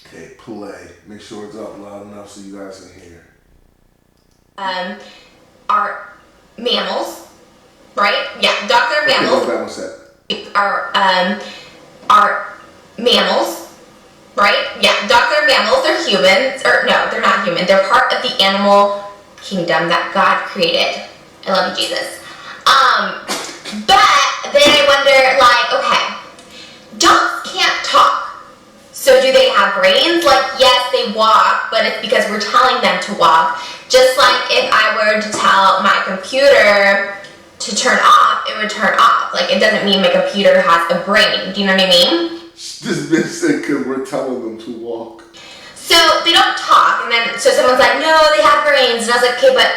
Okay, play. Make sure it's up loud enough so you guys can hear. Are mammals, right? Yeah, dogs are mammals. Okay, go back one sec. Are mammals, right? Yeah, dogs are mammals. They're humans. Or no, they're not human. They're part of the animal kingdom that God created. I love you, Jesus. But then I wonder, like, okay, dogs can't talk. So do they have brains? Like, yes, they walk, but it's because we're telling them to walk. Just like if I were to tell my computer to turn off, it would turn off. Like, it doesn't mean my computer has a brain. Do you know what I mean? This bitch said because we're telling them to walk. So they don't talk, and then so someone's like, no, they have brains, and I was like, okay, but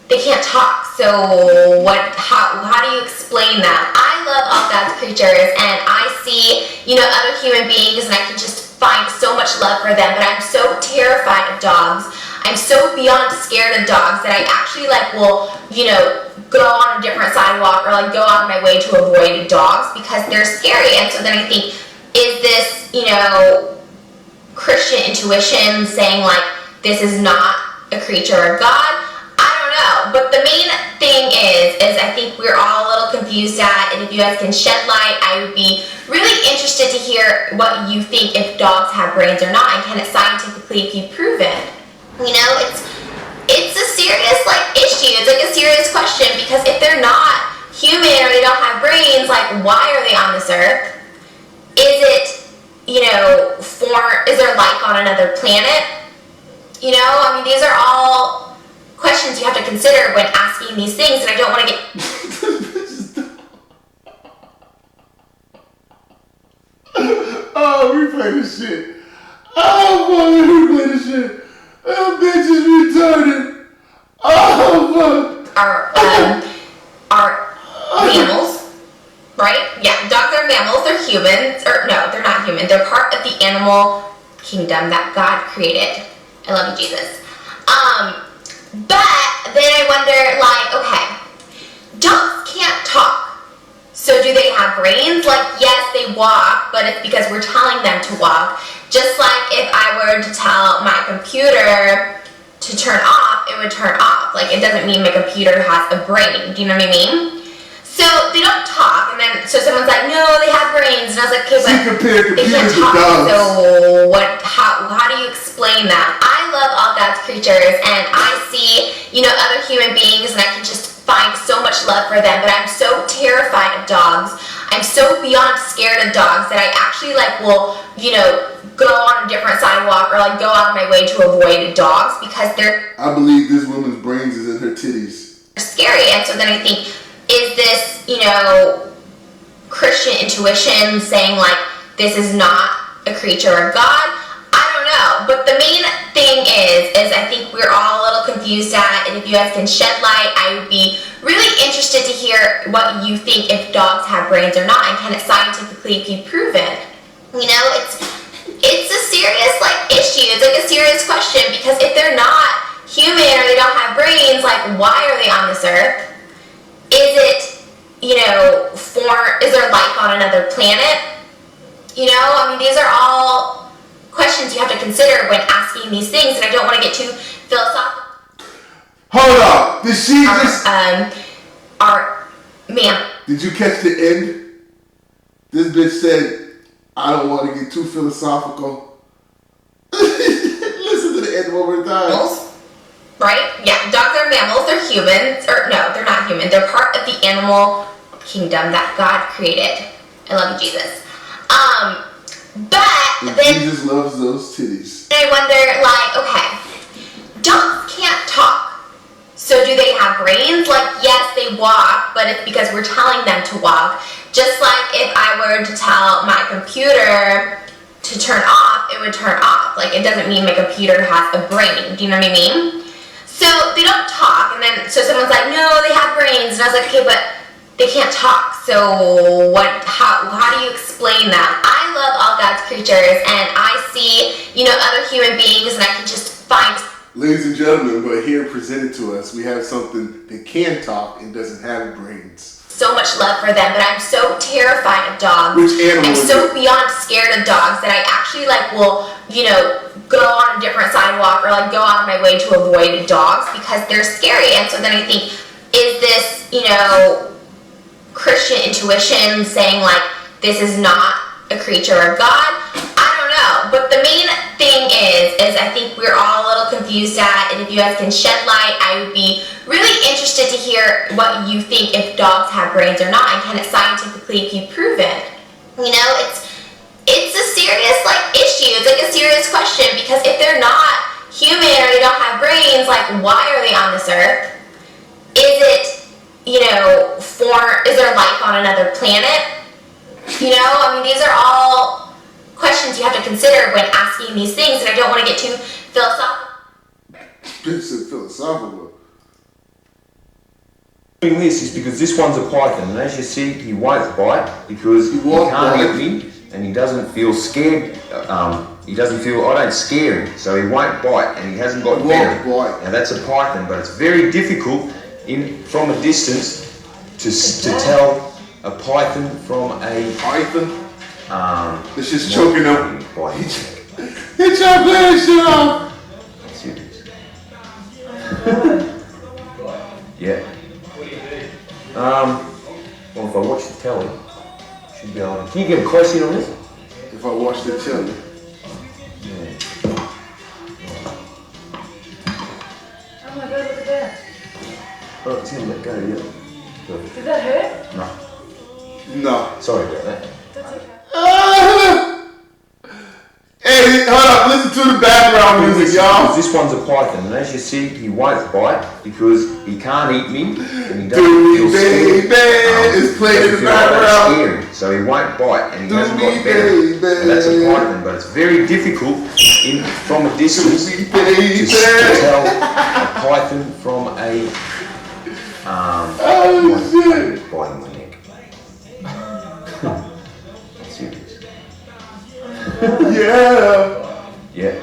they can't talk. So what? How do you explain that? I love all God's creatures, and I see, other human beings, and I can just find so much love for them. But I'm so terrified of dogs. I'm so beyond scared of dogs that I actually will, go on a different sidewalk or go out of my way to avoid dogs because they're scary. And so then I think, is this, Christian intuition saying this is not a creature of God? I don't know. But the main thing is I think we're all a little confused at, and if you guys can shed light, I would be really interested to hear what you think, if dogs have brains or not, and can it scientifically be proven? It's a serious issue. It's a serious question, because if they're not human or they don't have brains, why are they on this earth? Is it, is there life on another planet? These are all questions you have to consider when asking these things, and I don't want to get... Oh, replay this shit. Oh, fuck, replay this shit. That bitch is retarded. Oh, fuck. Are mammals, right? Yeah, dogs are mammals. They're humans. Or no, they're not human. They're part of the animal kingdom that God created. I love you, Jesus. But then I wonder, okay, dogs can't talk. So do they have brains? Yes, they walk, but it's because we're telling them to walk. Just like if I were to tell my computer to turn off, it would turn off. It doesn't mean my computer has a brain. Do you know what I mean? So they don't talk, and then so someone's like, no, they have brains, and I was like, okay, but they can't talk. So what? How do you explain that? I love all God's creatures, and I see other human beings, and I can just find so much love for them. But I'm so terrified of dogs. I'm so beyond scared of dogs that I actually will go on a different sidewalk or go out of my way to avoid dogs because they're... I believe this woman's brains is in her titties. Scary. And so then I think, is this, Christian intuition saying this is not a creature of God? I don't know. But the main thing is I think we're all a little confused at, and if you guys can shed light, I would be really interested to hear what you think, if dogs have brains or not, and can it scientifically be proven? It's a serious issue. It's a serious question, because if they're not human or they don't have brains, why are they on this earth? Is it, is there life on another planet? These are all questions you have to consider when asking these things, and I don't want to get too philosophical. Hold up. Did she just... Did you catch the end? This bitch said, I don't want to get too philosophical. Listen to the end one more time. Mammals, right? Yeah, dogs are mammals. They're humans. Or no, they're not human. They're part of the animal kingdom that God created. I love you, Jesus. But then Jesus loves those titties. I wonder, like, okay, dogs can't talk. So do they have brains? Like, yes, they walk, but it's because we're telling them to walk. Just like if I were to tell my computer to turn off, it would turn off. Like, it doesn't mean my computer has a brain. Do you know what I mean? So they don't talk, and then so someone's like, no, they have brains, and I was like, okay, but they can't talk. So how do you explain that? I love all God's creatures, and I see, other human beings, and I can just find. Ladies and gentlemen, but here presented to us, we have something that can talk and doesn't have brains. So much love for them, but I'm so terrified of dogs. Which animal? I'm so beyond scared of dogs that I actually will, go on a different sidewalk or go out of my way to avoid dogs because they're scary. And so then I think, is this, Christian intuition saying this is not a creature of God? I don't know. But the main thing is I think we're all a little confused at, and if you guys can shed light, I would be really interested to hear what you think, if dogs have brains or not, and can it scientifically be proven? It's a serious issue. It's a serious question, because if they're not human or they don't have brains, why are they on this earth? Is it, is there life on another planet? These are all questions you have to consider when asking these things, and I don't want to get too philosophical. This is philosophical. Doing this is because this one's a python, and as you see, he won't bite because he can't eat me, and he doesn't feel scared. I don't scare him, so he won't bite, and he hasn't got venom. Now that's a python, but it's very difficult from a distance to tell a python from a python. It's just choking them. Get your shit off. Yeah. Well, if I watch the telly, I should be able to. Can you get a close in on this? If I watch the telly. Yeah. Oh my god, look at that. Oh, it's gonna let go, yeah. Perfect. Did that hurt? No. Sorry about that. That's okay. Hey, hold up, listen to the background music, y'all. This one's a python, and as you see, he won't bite because he can't eat me, and he doesn't feel scared. It's playing in the background. So he won't bite, and he hasn't got venom. And that's a python, but it's very difficult from a distance to tell a python from a shit. Biting my neck. Serious. Yeah. Yeah.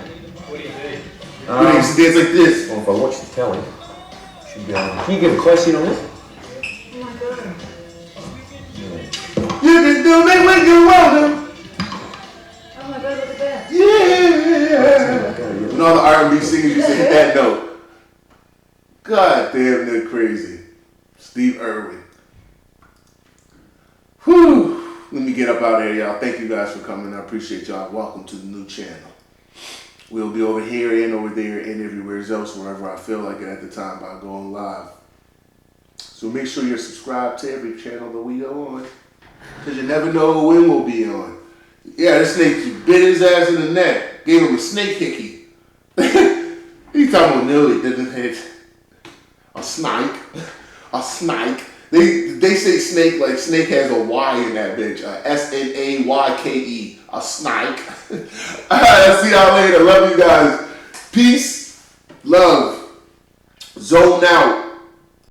What do you think? Dance like this. Well, if I watch the telly, I should be able to. Can you get a close in on this? Oh my god. You can do me when you want to. Oh my god, look at that. Yeah. And all the R&B singers used to hit that note. God damn, they're crazy. Steve Irwin. Whew. Let me get up out of here, y'all. Thank you guys for coming. I appreciate y'all. Welcome to the new channel. We'll be over here and over there and everywhere else, wherever I feel like it at the time by going live. So make sure you're subscribed to every channel that we go on, because you never know when we'll be on. Yeah, this snake bit his ass in the neck. Gave him a snake hickey. He talking about no, it didn't hit. A snake. A snake. They say snake like snake has a Y in that bitch. SNAYKE. A snake. Alright, see y'all later. Love you guys. Peace. Love. Zone out.